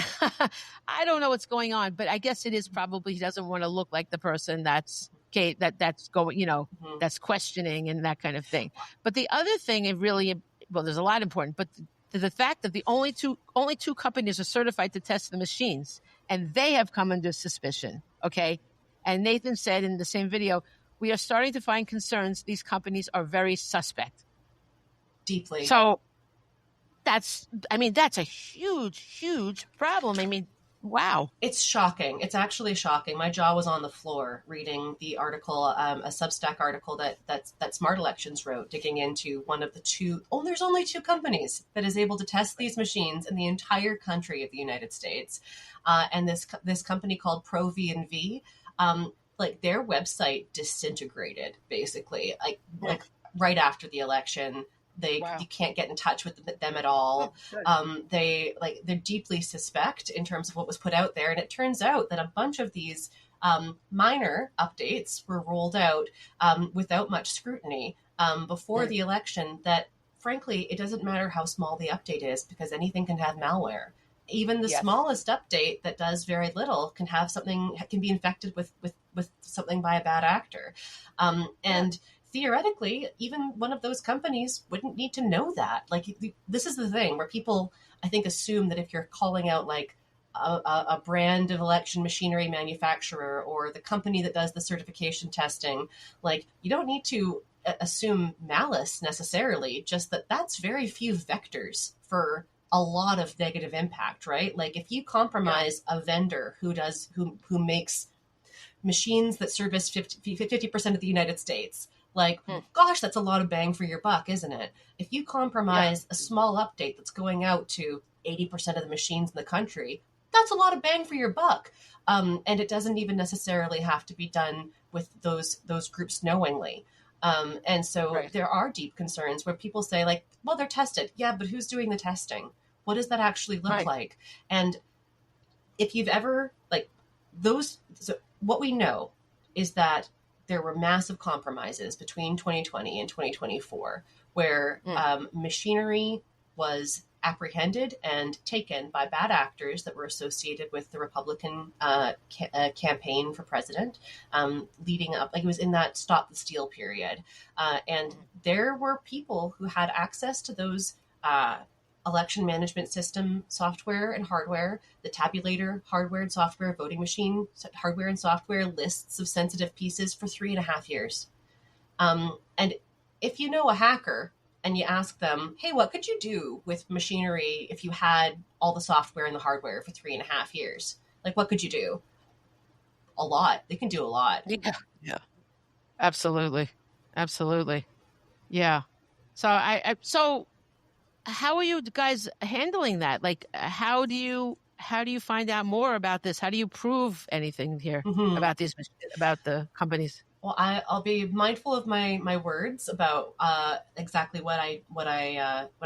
I don't know what's going on. But I guess it is probably he doesn't want to look like the person that's going, that's questioning and that kind of thing. But the other thing, there's a lot important, but the fact that the only two companies are certified to test the machines, and they have come under suspicion. Okay. And Nathan said in the same video, we are starting to find concerns. These companies are very suspect. Deeply. So that's a huge, huge problem. I mean, wow. It's shocking. It's actually shocking. My jaw was on the floor reading the article, a Substack article that Smart Elections wrote, digging into one of the 2. There's only 2 companies that is able to test these machines in the entire country of the United States. And this company called Pro V&V, like their website disintegrated basically, like right after the election. You can't get in touch with them at all. They're deeply suspect in terms of what was put out there. And it turns out that a bunch of these minor updates were rolled out without much scrutiny before the election, that frankly, it doesn't matter how small the update is because anything can have malware. Even the smallest update that does very little can be infected with something by a bad actor. And theoretically, even one of those companies wouldn't need to know that. Like, this is the thing where people, I think, assume that if you're calling out like a brand of election machinery manufacturer or the company that does the certification testing, like you don't need to assume malice necessarily, just that's very few vectors for a lot of negative impact, right? Like if you compromise a vendor who makes machines that service 50% of the United States, like, gosh, that's a lot of bang for your buck, isn't it? If you compromise a small update that's going out to 80% of the machines in the country, that's a lot of bang for your buck. And it doesn't even necessarily have to be done with those groups knowingly. And so there are deep concerns where people say like, well, they're tested. Yeah, but who's doing the testing? What does that actually look like? And if you've ever what we know is that there were massive compromises between 2020 and 2024 where machinery was apprehended and taken by bad actors that were associated with the Republican campaign for president, leading up, like it was in that Stop the Steal period. And there were people who had access to those election management system software and hardware, the tabulator hardware and software, voting machine hardware and software, lists of sensitive pieces for 3.5 years. And if you know a hacker and you ask them, hey, what could you do with machinery if you had all the software and the hardware for 3.5 years? Like, what could you do? A lot. They can do a lot. Yeah. Absolutely. Yeah. So how are you guys handling that? Like, how do you find out more about this? How do you prove anything here about the companies? Well, I'll be mindful of my words about exactly what I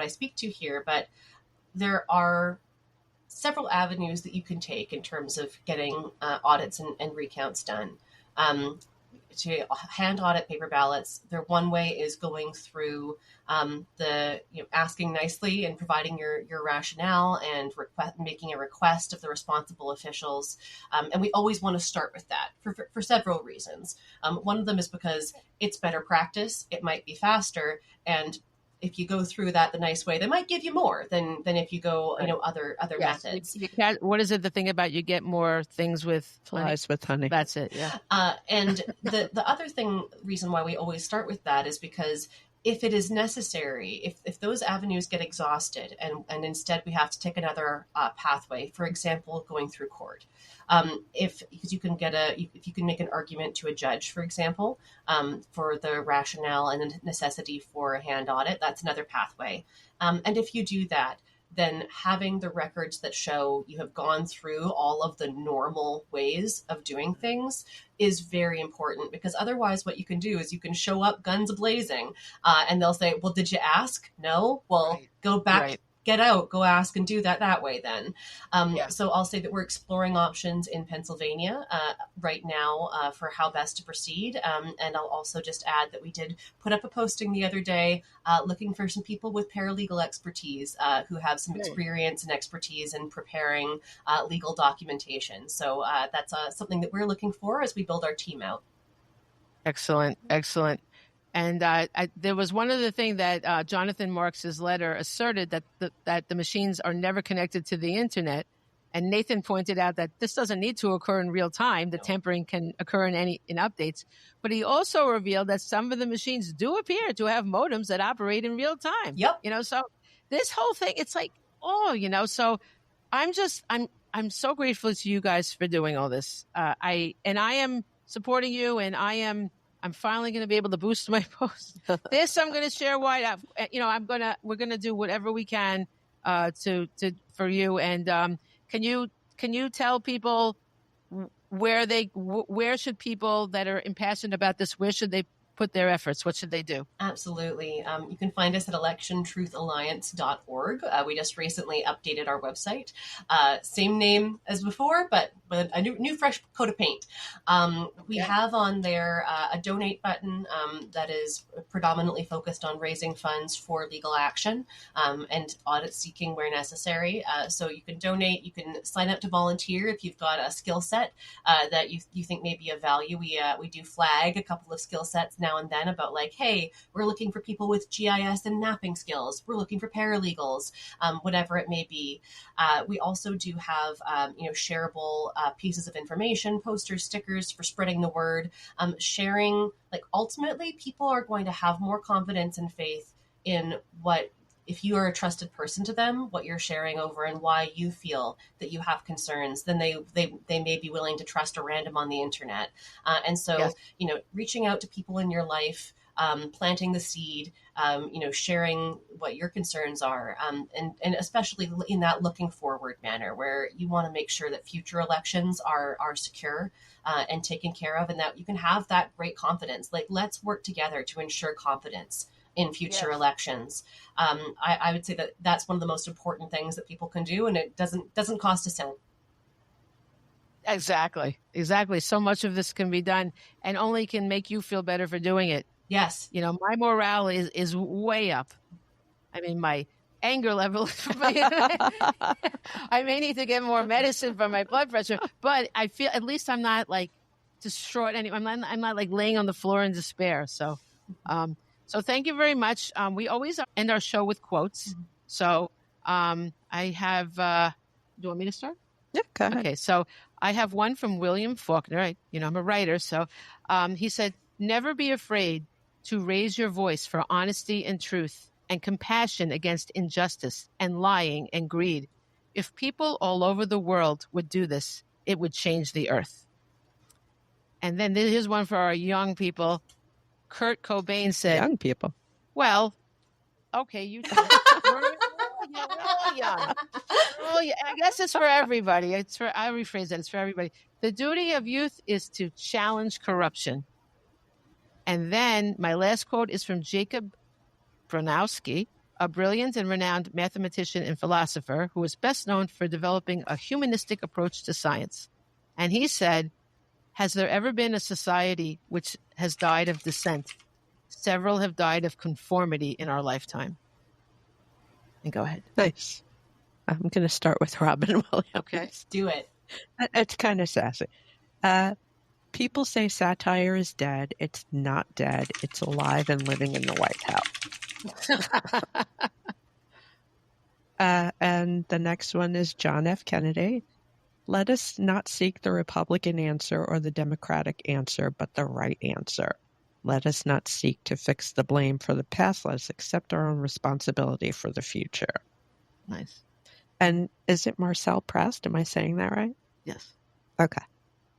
speak to here, but there are several avenues that you can take in terms of getting audits and recounts done. To hand audit paper ballots, one way is going through asking nicely and providing your rationale and making a request of the responsible officials. And we always want to start with that for several reasons. One of them is because it's better practice. It might be faster, and if you go through that the nice way, they might give you more than if you go, other methods. What is it? The thing about you get more things with flies with honey. That's it. Yeah. And the other reason why we always start with that is because if it is necessary, if those avenues get exhausted and instead we have to take another pathway, for example, going through court, because you can if you can make an argument to a judge, for example, for the rationale and the necessity for a hand audit, that's another pathway. And if you do that, then having the records that show you have gone through all of the normal ways of doing things is very important, because otherwise what you can do is you can show up guns blazing and they'll say, well, did you ask? No? Well, go back, get out, go ask and do that way then. So I'll say that we're exploring options in Pennsylvania right now for how best to proceed. And I'll also just add that we did put up a posting the other day looking for some people with paralegal expertise who have some experience and expertise in preparing legal documentation. So that's something that we're looking for as we build our team out. Excellent. And there was one other thing that Jonathan Marks's letter asserted, that the machines are never connected to the internet. And Nathan pointed out that this doesn't need to occur in real time. The tampering can occur in updates. But he also revealed that some of the machines do appear to have modems that operate in real time. Yep. So this whole thing, it's like, so I'm so grateful to you guys for doing all this. I am supporting you, and I'm finally going to be able to boost my post. This I'm going to share wide out. We're going to do whatever we can for you. And can you tell people where should people that are impassioned about this, where should they put their efforts? What should they do? Absolutely. You can find us at electiontruthalliance.org. We just recently updated our website. Same name as before, but with a new fresh coat of paint. We have on there a donate button that is predominantly focused on raising funds for legal action and audit seeking where necessary. So you can donate. You can sign up to volunteer if you've got a skill set that you think may be of value. We do flag a couple of skill sets now and then about like, hey, we're looking for people with GIS and mapping skills. We're looking for paralegals, whatever it may be. We also do have, shareable pieces of information, posters, stickers for spreading the word, sharing. Like ultimately, people are going to have more confidence and faith in if you are a trusted person to them, what you're sharing over and why you feel that you have concerns, then they may be willing to trust a random on the internet. And so, reaching out to people in your life, planting the seed, sharing what your concerns are, and especially in that looking forward manner where you want to make sure that future elections are secure and taken care of, and that you can have that great confidence. Like, let's work together to ensure confidence in future elections. I would say that that's one of the most important things that people can do, and it doesn't cost a cent. Exactly. So much of this can be done and only can make you feel better for doing it. Yes. My morale is way up. I mean, my anger level. I may need to get more medicine for my blood pressure, but I feel at least I'm not like distraught. I'm not like laying on the floor in despair. So, so thank you very much. We always end our show with quotes. So, I have. Do you want me to start? Yeah, go ahead. Okay, so I have one from William Faulkner. I'm a writer. So he said, "Never be afraid to raise your voice for honesty and truth and compassion against injustice and lying and greed. If people all over the world would do this, it would change the earth." And then here's one for our young people. Kurt Cobain said, Young people. Well, okay, you too. We're all young. I guess it's for everybody. I rephrase that. It's for everybody. The duty of youth is to challenge corruption. And then my last quote is from Jacob Bronowski, a brilliant and renowned mathematician and philosopher who is best known for developing a humanistic approach to science. And he said, "Has there ever been a society which has died of dissent? Several have died of conformity in our lifetime." And go ahead. Nice. I'm going to start with Robin Williams. Okay. Do it. It's kind of sassy. People say satire is dead. It's not dead. It's alive and living in the White House. And the next one is John F. Kennedy. Let us not seek the Republican answer or the Democratic answer, but the right answer. Let us not seek to fix the blame for the past. Let us accept our own responsibility for the future. Nice. And is it Marcel Proust? Am I saying that right? Yes. Okay.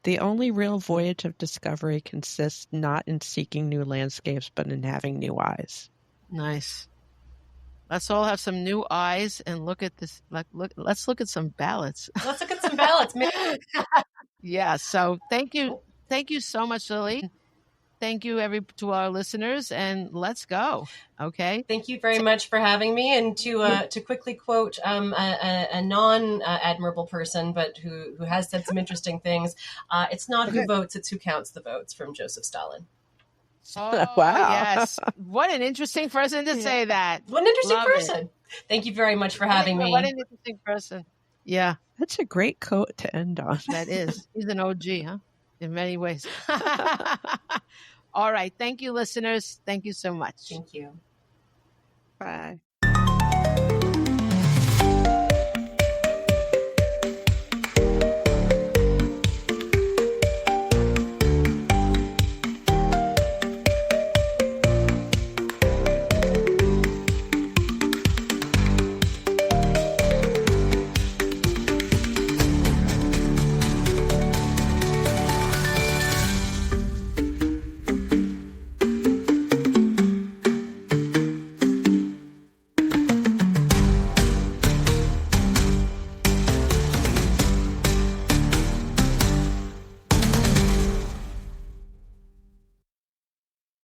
The only real voyage of discovery consists not in seeking new landscapes, but in having new eyes. Nice. Let's all have some new eyes and look at this. Let's look at some ballots. Let's look at some ballots. Yeah. So thank you so much, Lilli. Thank you to our listeners, and let's go. Okay. Thank you very much for having me. And to quickly quote a non-admirable person, but who has said some interesting things. It's not who votes, it's who counts the votes, from Joseph Stalin. Oh, wow. Yes. What an interesting person to say that. What an interesting Love person. it. Thank you very much for having me. What an interesting person. Yeah. That's a great quote to end on. That is. He's an OG, huh? In many ways. All right. Thank you, listeners. Thank you so much. Thank you. Bye.